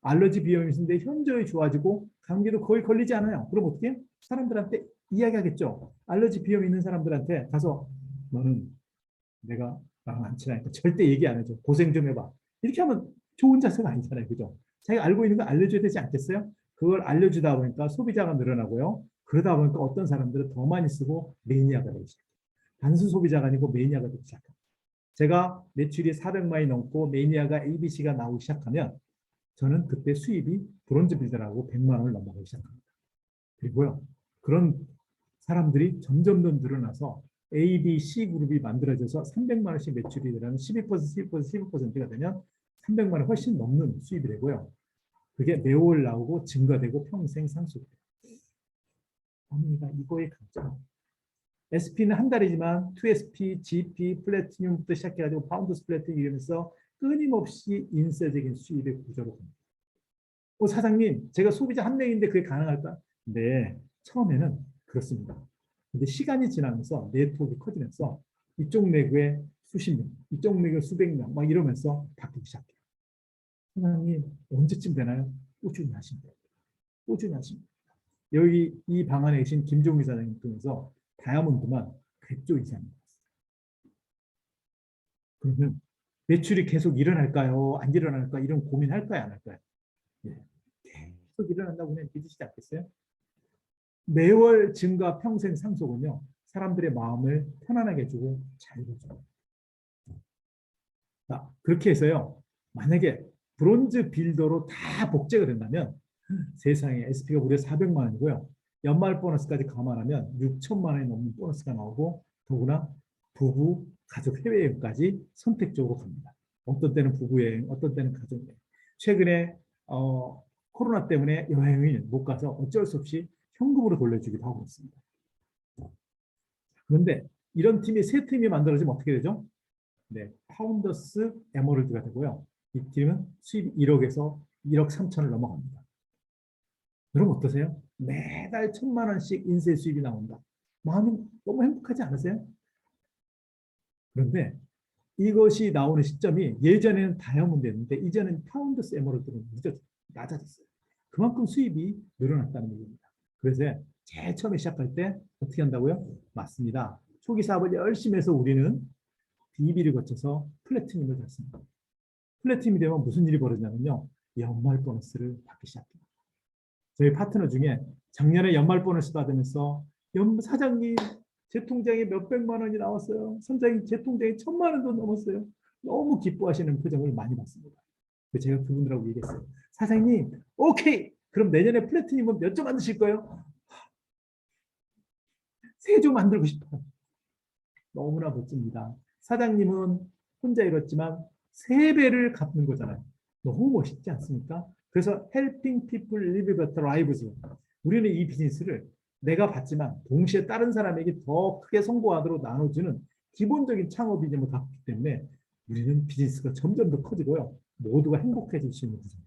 알러지 비염이 있는데 현저히 좋아지고 감기도 거의 걸리지 않아요. 그럼 어떻게 해요? 사람들한테 이야기하겠죠. 알러지 비염 있는 사람들한테 가서 너는 내가 나랑 안 친하니까 절대 얘기 안 해줘. 고생 좀 해봐. 이렇게 하면 좋은 자세가 아니잖아요. 그죠? 자기가 알고 있는 거 알려줘야 되지 않겠어요? 그걸 알려주다 보니까 소비자가 늘어나고요. 그러다 보니까 어떤 사람들은 더 많이 쓰고 매니아가 되기 시작해요. 단순 소비자가 아니고 매니아가 되기 시작해요. 제가 매출이 400만이 넘고 매니아가 ABC가 나오기 시작하면 저는 그때 수입이 브론즈 빌더라고 100만 원을 넘어가기 시작합니다. 그리고요, 그런 사람들이 점점 더 늘어나서 A, B, C 그룹이 만들어져서 300만 원씩 매출이 되면 12%, 12%, 12%가 되면 300만 원 훨씬 넘는 수입이 되고요. 그게 매월 나오고 증가되고 평생 상속돼요. 어머니가 이거의 강점. SP는 한 달이지만 2SP, GP, 플래티늄부터 시작해가지고 파운드 플래티늄 이러면서 끊임없이 인쇄적인 수입의 구조로 갑니다. 사장님, 제가 소비자 한 명인데 그게 가능할까? 네, 처음에는 그렇습니다. 근데 시간이 지나면서 네트워크가 커지면서 이쪽 내구에 수십 명, 이쪽 내구에 수백 명, 막 이러면서 바뀌기 시작해요. 사장님, 언제쯤 되나요? 꾸준히 하시면 돼요. 꾸준히 하시면 돼요. 여기 이 방안에 계신 김종희 사장님 통해서 다이아몬드만 100조 이상이 나왔어요. 그러면 매출이 계속 일어날까요? 안 일어날까요? 이런 고민할까요? 안 할까요? 예. 계속 일어난다고 그냥 믿으시지 않겠어요? 매월 증가 평생 상속은요, 사람들의 마음을 편안하게 해주고 자유로워져요. 자, 그렇게 해서요, 만약에 브론즈 빌더로 다 복제가 된다면 세상에 SP가 무려 400만 원이고요. 연말 보너스까지 감안하면 6천만 원이 넘는 보너스가 나오고 더구나 부부, 가족 해외여행까지 선택적으로 갑니다. 어떤 때는 부부여행, 어떤 때는 가족여행. 최근에 코로나 때문에 여행을 못 가서 어쩔 수 없이 현금으로 돌려주기도 하고 있습니다. 그런데 이런 팀이 세 팀이 만들어지면 어떻게 되죠? 네, 파운더스 에머럴드가 되고요. 이 팀은 수입 1억에서 1억 3천을 넘어갑니다. 여러분 어떠세요? 매달 1,000만 원씩 인쇄 수입이 나온다. 마음이 너무 행복하지 않으세요? 그런데 이것이 나오는 시점이 예전에는 다이아몬드였는데 이제는 파운더스 에머럴드는 낮아졌어요. 그만큼 수입이 늘어났다는 얘기입니다. 그래서 제일 처음에 시작할 때 어떻게 한다고요? 맞습니다. 초기 사업을 열심히 해서 우리는 DB를 거쳐서 플래티늄을 달습니다. 플래티늄이 되면 무슨 일이 벌어지냐면요. 연말 보너스를 받기 시작합니다. 저희 파트너 중에 작년에 연말 보너스 받으면서 사장님 제 통장에 몇백만 원이 나왔어요. 선장님 제 통장에 1,000만 원도 넘었어요. 너무 기뻐하시는 표정을 많이 봤습니다. 제가 그분들하고 얘기했어요. 사장님 오케이 그럼 내년에 플래티늄은 몇 점 만드실 거예요? 세조 만들고 싶어요. 너무나 멋집니다. 사장님은 혼자 이뤘지만 세 배를 갚는 거잖아요. 너무 멋있지 않습니까? 그래서 helping people live better lives. 우리는 이 비즈니스를 내가 받지만 동시에 다른 사람에게 더 크게 성공하도록 나눠주는 기본적인 창업 이념을 갖기 때문에 우리는 비즈니스가 점점 더 커지고요. 모두가 행복해질 수 있는 거죠.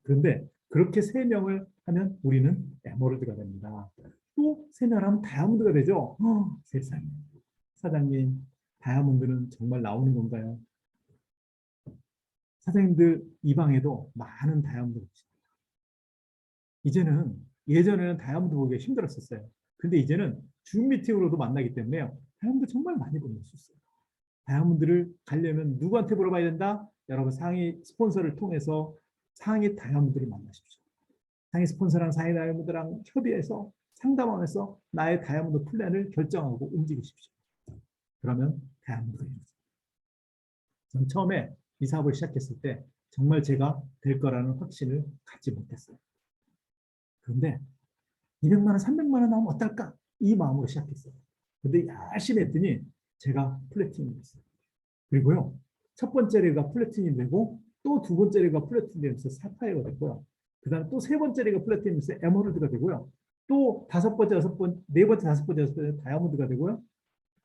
그런데 그렇게 세 명을 하면 우리는 에머럴드가 됩니다. 또 세 명 하면 다이아몬드가 되죠. 세상에. 사장님, 다이아몬드는 정말 나오는 건가요? 사장님들 이 방에도 많은 다이아몬드가 있습니다. 이제는 예전에는 다이아몬드 보기가 힘들었었어요. 근데 이제는 줌 미팅으로도 만나기 때문에 다이아몬드 정말 많이 보낼 수 있어요. 다이아몬드를 가려면 누구한테 물어봐야 된다? 여러분 상위 스폰서를 통해서 상위 다이아몬드를 만나십시오. 상위 스폰서랑 상위 다이아몬드랑 협의해서 상담하면서 나의 다이아몬드 플랜을 결정하고 움직이십시오. 그러면 다이아몬드가 이루어집니다. 저는 처음에 이 사업을 시작했을 때 정말 제가 될 거라는 확신을 갖지 못했어요. 그런데 200만 원, 300만 원 나오면 어떨까? 이 마음으로 시작했어요. 근데 열심히 했더니 제가 플래티넘이 됐어요. 그리고요, 첫 번째 레가 플래티넘이 되고 또 두 번째 레가 플래티넘이 되면서 사파이어가 됐고요. 그 다음에 또 세 번째 레가 플래티넘이 되면서 에머럴드가 되고요. 또 다섯 번째, 여섯 번째, 네 번째, 다섯 번째, 여섯 번째 다이아몬드가 되고요.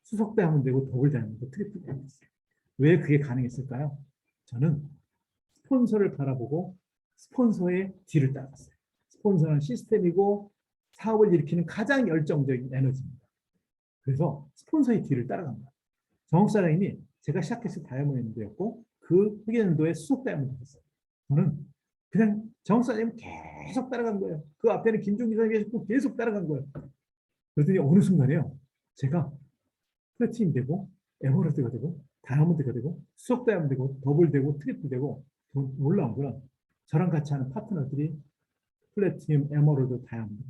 수석 다이아몬드 되고 더블 다이아몬드, 트리플 다이아몬드 됐어요. 왜 그게 가능했을까요? 저는 스폰서를 바라보고 스폰서의 뒤를 따랐어요. 스폰서는 시스템이고 사업을 일으키는 가장 열정적인 에너지입니다. 그래서 스폰서의 뒤를 따라간 거예요. 정욱 사장님이 제가 시작했을 다이아몬드였고 그 후계년도에 수석 다이아몬드였어요. 저는 그냥 정욱 사장님 계속 따라간 거예요. 그 앞에는 김종기 사장님이 계셨고 계속 따라간 거예요. 그랬더니 어느 순간에요. 제가 플래티넘 되고 에메랄드가 되고 다이아몬드가 되고 수석 다이아몬드 되고 더블 되고 트리플 되고 놀라운 건 저랑 같이 하는 파트너들이 플래티넘, 에메랄드, 다이아몬드.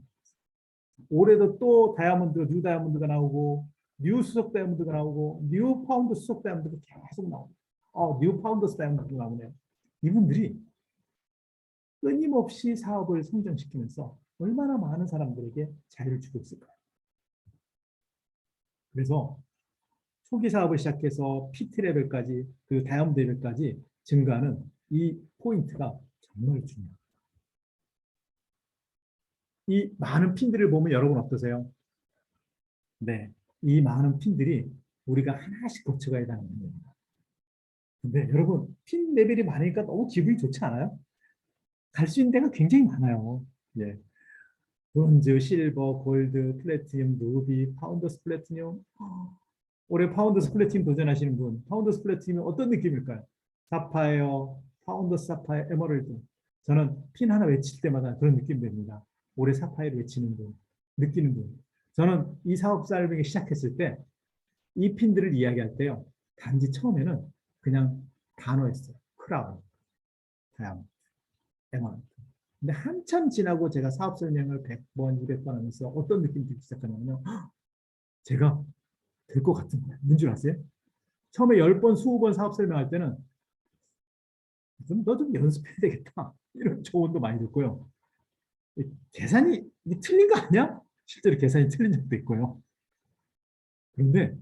올해도 또 다이아몬드, 뉴 다이아몬드가 나오고 뉴 수석 다이아몬드가 나오고 뉴 파운드 수석 다이아몬드가 계속 나옵니다. 뉴 파운더스 다이아몬드가 나오네요. 이분들이 끊임없이 사업을 성장시키면서 얼마나 많은 사람들에게 자유를 주고 있을까요? 그래서 초기 사업을 시작해서 PT 레벨까지 그 다이아몬드 레벨까지 증가하는 이 포인트가 정말 중요합니다. 이 많은 핀들을 보면 여러분 어떠세요? 네, 이 많은 핀들이 우리가 하나씩 거쳐가야 하는 겁니다. 근데 여러분 핀 레벨이 많으니까 너무 기분이 좋지 않아요? 갈 수 있는 데가 굉장히 많아요. 예. 브론즈, 실버, 골드, 플래티넘, 루비, 파운더스 플래티넘. 올해 파운더스 플래티넘 도전하시는 분, 파운더스 플래티넘이 어떤 느낌일까요? 사파이어, 파운더스 사파이어, 에머럴드. 저는 핀 하나 외칠 때마다 그런 느낌 됩니다. 올해 사파이어를 외치는 분, 느끼는 분. 저는 이 사업 살빙이 시작했을 때 이 핀들을 이야기할 때요. 단지 처음에는 그냥 단어였어요. 크라운, 다이아몬드, 에머런드. 근데 한참 지나고 제가 사업 설명을 100번, 200번 하면서 어떤 느낌이 들기 시작하냐면요. 제가 될 것 같은 거예요. 뭔줄 아세요? 처음에 10번, 20번 사업 설명할 때는 너 좀 연습해야 되겠다. 이런 조언도 많이 듣고요. 계산이 틀린 거 아니야? 실제로 계산이 틀린 적도 있고요. 그런데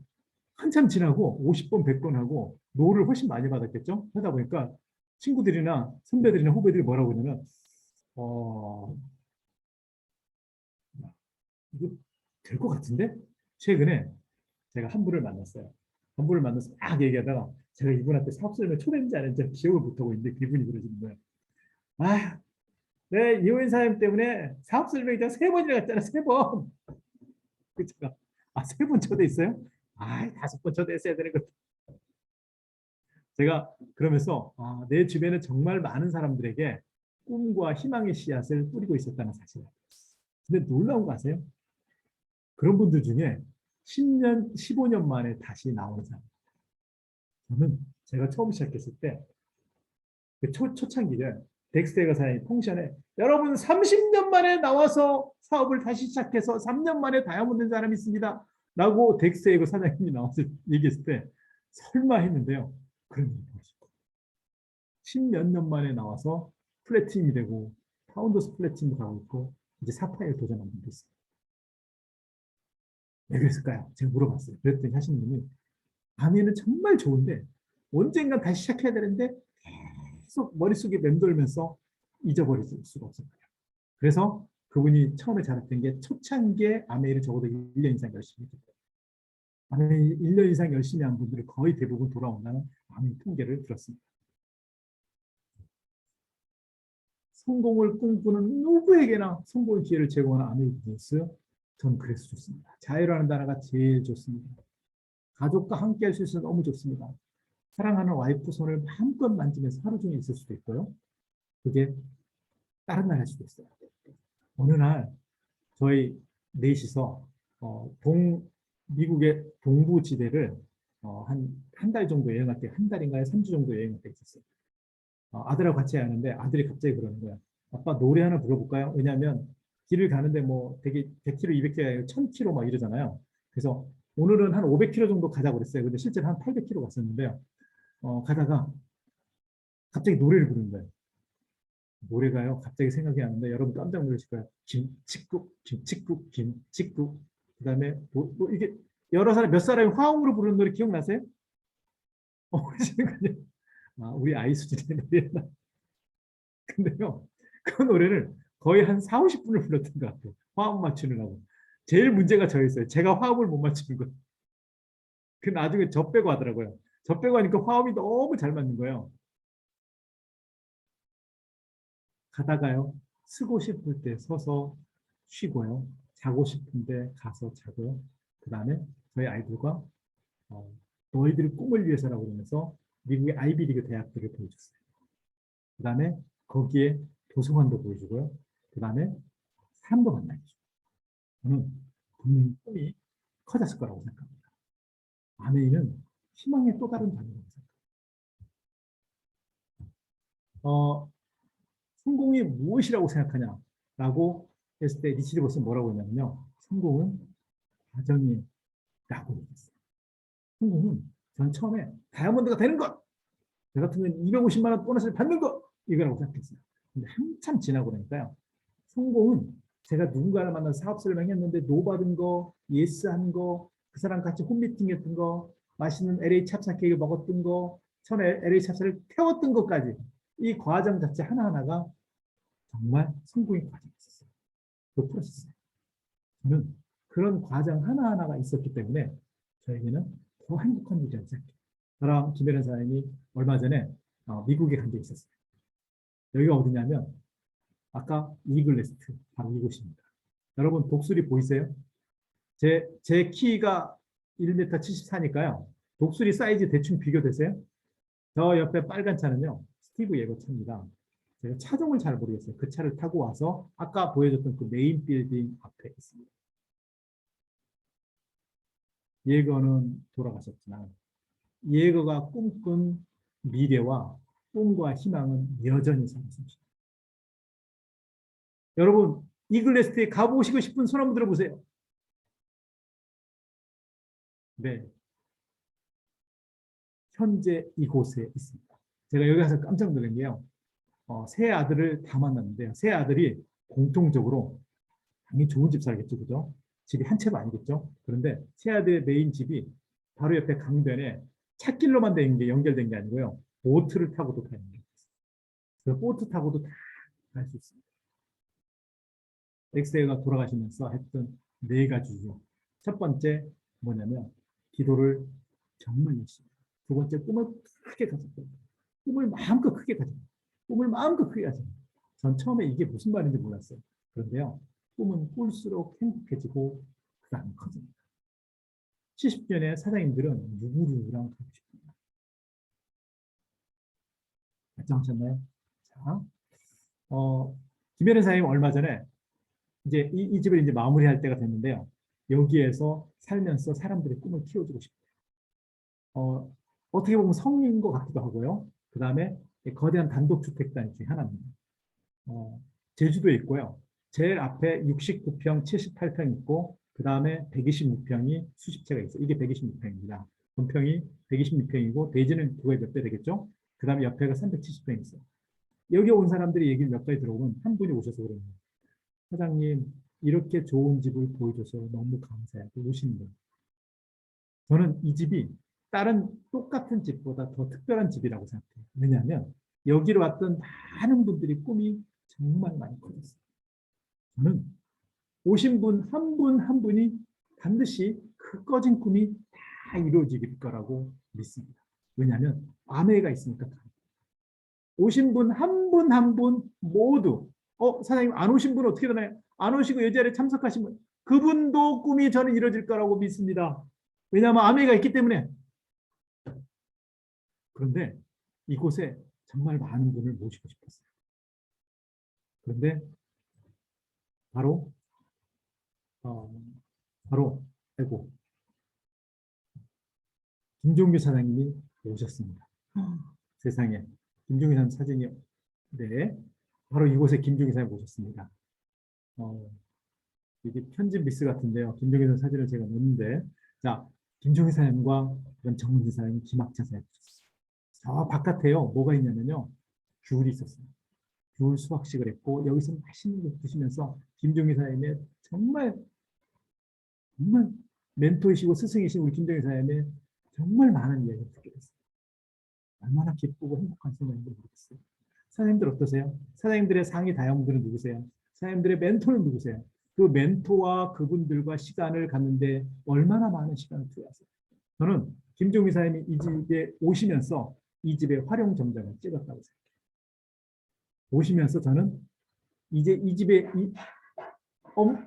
한참 지나고 50번, 100번 하고 노를 훨씬 많이 받았겠죠? 하다 보니까 친구들이나 선배들이나 후배들이 뭐라고 하냐면 이거 될 것 같은데? 최근에 제가 한 분을 만났어요. 한 분을 만나서 막 얘기하다가 제가 이분한테 사업 설명 초대인지 안 했는지 기억을 못하고 있는데 그분이 그러시는 거예요. 아, 네, 이호인 사장님 때문에 사업 설명이 제가 3번이나 갔잖아, 3번. 그 제가, 3번 초대 있어요? 5번 초대했어야 되는 거. 제가 그러면서 내 주변에 정말 많은 사람들에게 꿈과 희망의 씨앗을 뿌리고 있었다는 사실을 알았어요. 근데 놀라운 거 아세요? 그런 분들 중에 10년, 15년 만에 다시 나오는 사람. 저는 제가 처음 시작했을 때, 그 초창기를 덱스테가 사장이 통션에 여러분 30년 만에 나와서 사업을 다시 시작해서 3년 만에 다이아몬드 된 사람이 있습니다. 라고 덱스테이거 사장님이 나와서 얘기했을 때 설마 했는데요. 그런 일이 벌어졌고 10몇 년 만에 나와서 플래티넘이 되고 파운더스 플래티넘도 가고 있고 이제 사파이어 도전하는 분도 있어요. 왜 그랬을까요? 제가 물어봤어요. 그랬더니 하시는 분이 아메는 정말 좋은데 언젠간 다시 시작해야 되는데 계속 머릿속에 맴돌면서 잊어버릴 수가 없었어요. 그래서 그분이 처음에 잘했던 게 초창기에 아메이를 적어도 1년 이상 열심히 했어요. 아메이 1년 이상 열심히 한 분들이 거의 대부분 돌아온다는 아메이 통계를 들었습니다. 성공을 꿈꾸는 누구에게나 성공의 기회를 제공하는 아메이 비즈니스, 저는 그래서 좋습니다. 자유라는 단어가 제일 좋습니다. 가족과 함께 할 수 있어서 너무 좋습니다. 사랑하는 와이프 손을 마음껏 만지면서 하루 종일 있을 수도 있고요. 그게 다른 날 할 수도 있어요. 어느 날 저희 넷이서 미국의 동부 지대를 한 달 정도 여행할 때, 한 달인가에 3주 정도 여행할 때 있었어요. 아들하고 같이 가는데 아들이 갑자기 그러는 거야. 아빠 노래 하나 불러볼까요? 왜냐하면 길을 가는데 뭐 되게 100km, 200km, 1000km 막 이러잖아요. 그래서 오늘은 한 500km 정도 가자고 그랬어요. 근데 실제로 한 800km 갔었는데요. 가다가 갑자기 노래를 부르는 거예요. 노래가요. 갑자기 생각이 나는데 여러분 깜짝 놀라실 거예요. 김치국, 김치국, 김치국. 그다음에 뭐 이게 여러 사람 몇 사람이 화음으로 부르는 노래 기억나세요? 그러시는군요. 우리 아이 수준의 노래였나? 근데요. 그 노래를 거의 한 4, 50분을 불렀던 것 같아요. 화음 맞추느라고. 제일 문제가 저였어요. 제가 화음을 못 맞추는 거예요. 그 나중에 저 빼고 하더라고요. 저 빼고 하니까 화음이 너무 잘 맞는 거예요. 가다가요. 쓰고 싶을 때 서서 쉬고요. 자고 싶은데 가서 자고요. 그 다음에 저희 아이들과 어, 너희들의 꿈을 위해서라고 그러면서 미국의 아이비리그 대학들을 보여줬어요. 그 다음에 거기에 도서관도 보여주고요. 그 다음에 사람도 만나주고. 저는 분명히 꿈이 커졌을 거라고 생각합니다. 아메이는 희망의 또 다른 단어라고 생각합니다. 성공이 무엇이라고 생각하냐라고 했을 때 리치드 버스는 뭐라고 했냐면요. 성공은 과정이라고 얘기했어요. 성공은 전 처음에 다이아몬드가 되는 것, 저 같은 경우는 250만 원 보너스를 받는 것 이거라고 생각했어요. 근데 한참 지나고 나니까요. 성공은 제가 누군가를 만나서 사업 설명했는데 노 받은 거, 예스 한 거, 그 사람 같이 홈미팅 했던 거, 맛있는 LA 찹쌀 케이크 먹었던 거, 처음에 LA 찹쌀을 태웠던 것까지 이 과정 자체 하나하나가 정말 성공의 과정이었어요. 그 프로세스. 저는 그런 과정 하나하나가 있었기 때문에 저에게는 더 행복한 일이었지 않게. 저랑 김혜련 사장님이 얼마 전에 미국에 간 적이 있었어요. 여기가 어디냐면 아까 이글레스트 바로 이곳입니다. 여러분 독수리 보이세요? 제 키가 1m 74니까요. 독수리 사이즈 대충 비교되세요? 저 옆에 빨간 차는요. 스티브 예거 차입니다. 제가 차종을 잘 모르겠어요. 그 차를 타고 와서 아까 보여줬던 그 메인 빌딩 앞에 있습니다. 예거는 돌아가셨지만 예거가 꿈꾼 미래와 꿈과 희망은 여전히 살아있습니다. 여러분 이글레스트에 가보시고 싶은 손 한번 들어보세요. 네, 현재 이곳에 있습니다. 제가 여기 가서 깜짝 놀란 게요. 세 아들을 다 만났는데요. 세 아들이 공통적으로 당연히 좋은 집 살겠죠, 그죠? 집이 한 채도 아니겠죠. 그런데 세 아들의 메인 집이 바로 옆에 강변에 찻길로만 된 게 연결된 게 아니고요. 보트를 타고도 가는 게 있어요. 그 보트 타고도 다 갈 수 있습니다. 엑스가 돌아가시면서 했던 네 가지 중 첫 번째 뭐냐면 기도를 정말 열심히. 두 번째 꿈을 크게 가졌고 꿈을 마음껏 크게 가졌고 꿈을 마음껏 크게 가졌고 전 처음에 이게 무슨 말인지 몰랐어요. 그런데요. 꿈은 꿀수록 행복해지고 그 다음에 커집니다. 70년의 사장님들은 누구누구랑 가고 싶습니다. 결정하셨나요? 자, 김혜련 사장님 얼마 전에 이제 이 집을 이제 마무리할 때가 됐는데요. 여기에서 살면서 사람들의 꿈을 키워주고 싶어요. 어떻게 보면 성인 것 같기도 하고요. 그 다음에 거대한 단독주택단 중에 하나입니다. 제주도에 있고요. 제일 앞에 69평, 78평 있고 그 다음에 126평이 수십 채가 있어요. 이게 126평입니다. 본평이 126평이고 대지는 그거에 몇 배 되겠죠? 그 다음에 옆에가 370평이 있어요. 여기 온 사람들이 얘기를 몇 가지 들어보면 한 분이 오셔서 그러는 거예요. 사장님, 이렇게 좋은 집을 보여줘서 너무 감사하고 오십니다. 저는 이 집이 다른 똑같은 집보다 더 특별한 집이라고 생각해요. 왜냐하면 여기로 왔던 많은 분들이 꿈이 정말 많이 커졌어요. 저는 오신 분 한 분 한 분이 반드시 그 꺼진 꿈이 다 이루어질 거라고 믿습니다. 왜냐하면 아메가 있으니까. 오신 분 한 분 한 분 모두 사장님 안 오신 분 어떻게 되나요? 안 오시고 이 자리에 참석하신 분 그분도 꿈이 저는 이루어질 거라고 믿습니다. 왜냐하면 아메가 있기 때문에. 그런데 이곳에 정말 많은 분을 모시고 싶었어요. 그런데 바로 어, 바로 아이고 김종규 사장님이 오셨습니다. 세상에 김종규 사장님 사진이 네 바로 이곳에 김종규 사장님 오셨습니다. 이게 편집 미스 같은데요. 김종규 사장님 사진을 제가 넣는데 자 김종규 사장님과 정문진 사장님, 김학찬 사장님 오셨어요. 저 바깥에요. 뭐가 있냐면요. 귤이 있었어요. 귤 수확식을 했고 여기서 맛있는 거 드시면서 김종규 사장님의 정말 정말 멘토이시고 스승이신 우리 김정희 사장님의 정말 많은 이야기를 듣게 됐어요. 얼마나 기쁘고 행복한 순간인지 모르겠어요. 사장님들 어떠세요? 사장님들의 상위 다영들은 누구세요? 사장님들의 멘토는 누구세요? 그 멘토와 그분들과 시간을 갖는데 얼마나 많은 시간을 투여하세요? 저는 김종희 사장님이 이 집에 오시면서 이 집의 활용 점정을 찍었다고 생각해요. 오시면서 저는 이제 이 집의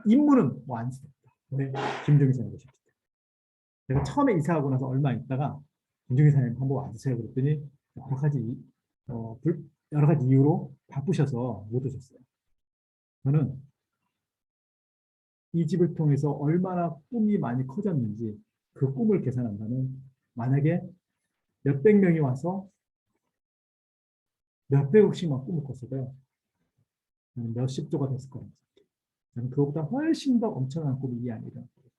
임무는 완수됐다. 네, 김종희 사장님 오셨기 때문에. 제가 처음에 이사하고 나서 얼마 있다가 김종희 사장님 한번 와주세요 그랬더니 여러 가지 여러 가지 이유로 바쁘셔서 못 오셨어요. 저는 이 집을 통해서 얼마나 꿈이 많이 커졌는지 그 꿈을 계산한다면 만약에 몇백 명이 와서 몇백억씩만 꿈을 꿨어도요. 몇십조가 됐을 거라고 생각해요. 저는 그것보다 훨씬 더 엄청난 꿈이 이 안에 일어났거든요.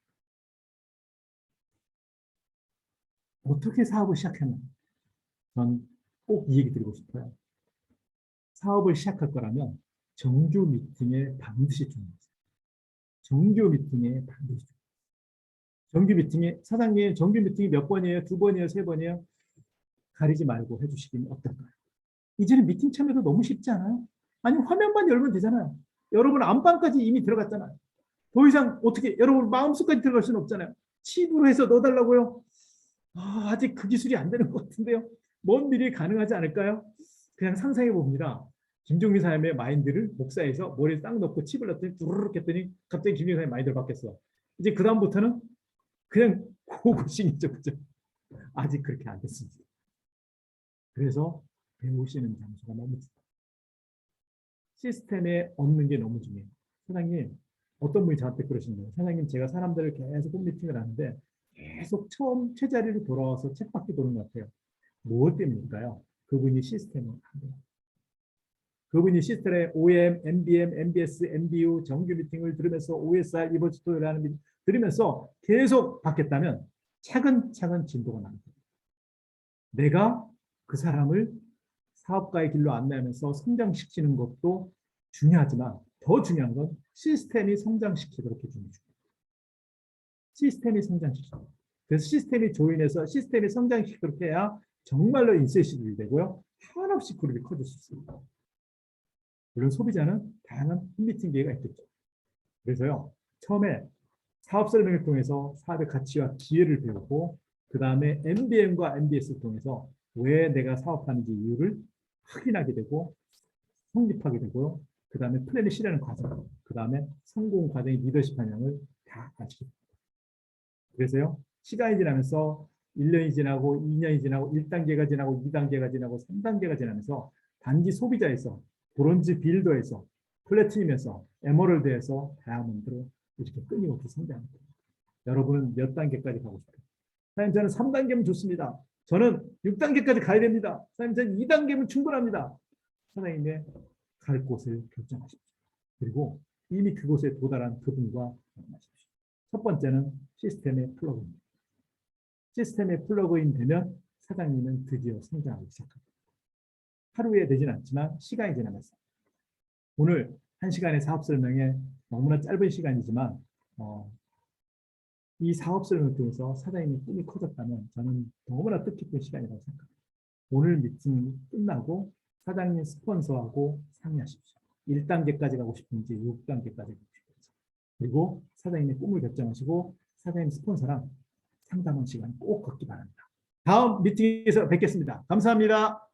어떻게 사업을 시작했나? 전 꼭 이 얘기 드리고 싶어요. 사업을 시작할 거라면 정규 미팅에 반드시 중요해요. 정규 미팅에 반드시 중요해요. 정규 미팅에 사장님 정규 미팅이 몇 번이에요? 두 번이에요? 세 번이에요? 가리지 말고 해주시면 어떨까요? 이제는 미팅 참여도 너무 쉽지 않아요? 아니 화면만 열면 되잖아요. 여러분 안방까지 이미 들어갔잖아요. 더 이상 어떻게 여러분 마음속까지 들어갈 수는 없잖아요. 칩으로 해서 넣어달라고요? 아직 그 기술이 안 되는 것 같은데요. 먼 미래에 가능하지 않을까요? 그냥 상상해 봅니다. 김종민 사람의 마인드를 목사에서 머리에 딱 넣고 칩을 넣더니 두루룩 했더니 갑자기 김종민 사람의 마인드로 바뀌었어. 이제 그 다음부터는 그냥 고고싱이죠. 그죠? 아직 그렇게 안 됐습니다. 그래서 배우시는 장소가 너무 중요해요. 시스템에 얻는 게 너무 중요해요. 사장님, 어떤 분이 저한테 그러시는 거예요. 사장님, 제가 사람들을 계속 홈미팅을 하는데 계속 처음 제자리로 돌아와서 쳇바퀴 도는 것 같아요. 무엇 때문일까요? 그분이 시스템을 안 돼요. 그분이 시스템에 OM, MBM, MBS, MBU 정규 미팅을 들으면서 OSR, 이버스토리라는 미팅 들으면서 계속 바뀌었다면 차근차근 진도가 나옵니다. 내가 그 사람을 사업가의 길로 안내하면서 성장시키는 것도 중요하지만 더 중요한 건 시스템이 성장시키도록 해주는 거죠. 시스템이 성장시키도록. 그래서 시스템이 조인해서 시스템이 성장시키도록 해야 정말로 인센티브가 되고요. 한없이 그룹이 커질 수 있습니다. 물론 소비자는 다양한 미팅 기회가 있겠죠. 그래서요. 처음에 사업 설명을 통해서 사업의 가치와 기회를 배우고 그 다음에 MBM과 MBS를 통해서 왜 내가 사업하는지 이유를 확인하게 되고 성립하게 되고요. 그 다음에 플랜을 실현하는 과정, 그 다음에 성공 과정의 리더십 방향을 다 아시게 됩니다. 그래서요. 시간이 지나면서 1년이 지나고 2년이 지나고 1단계가 지나고 2단계가 지나고 3단계가 지나면서 단지 소비자에서 브론즈 빌더에서 플래티넘에서 에머럴드에서 다이아몬드로 이렇게 끊임없이 성장합니다. 여러분은 몇 단계까지 가고 싶어요? 사장님 저는 3단계면 좋습니다. 저는 6단계까지 가야 됩니다. 사장님 저는 2단계면 충분합니다. 사장님의 갈 곳을 결정하십시오. 그리고 이미 그곳에 도달한 그분과 만나십시오. 첫 번째는 시스템의 플러그인. 시스템에 플러그인 되면 사장님은 드디어 성장하기 시작합니다. 하루에 되진 않지만 시간이 지나면서 오늘 1시간의 사업 설명에 너무나 짧은 시간이지만 이 사업 설명을 통해서 사장님의 꿈이 커졌다면 저는 너무나 뜻깊은 시간이라고 생각합니다. 오늘 미팅 끝나고 사장님 스폰서하고 상의하십시오. 1단계까지 가고 싶은지 6단계까지 가고 싶은지. 그리고 사장님의 꿈을 결정하시고 사장님 스폰서랑 상담한 시간 꼭 갖기 바랍니다. 다음 미팅에서 뵙겠습니다. 감사합니다.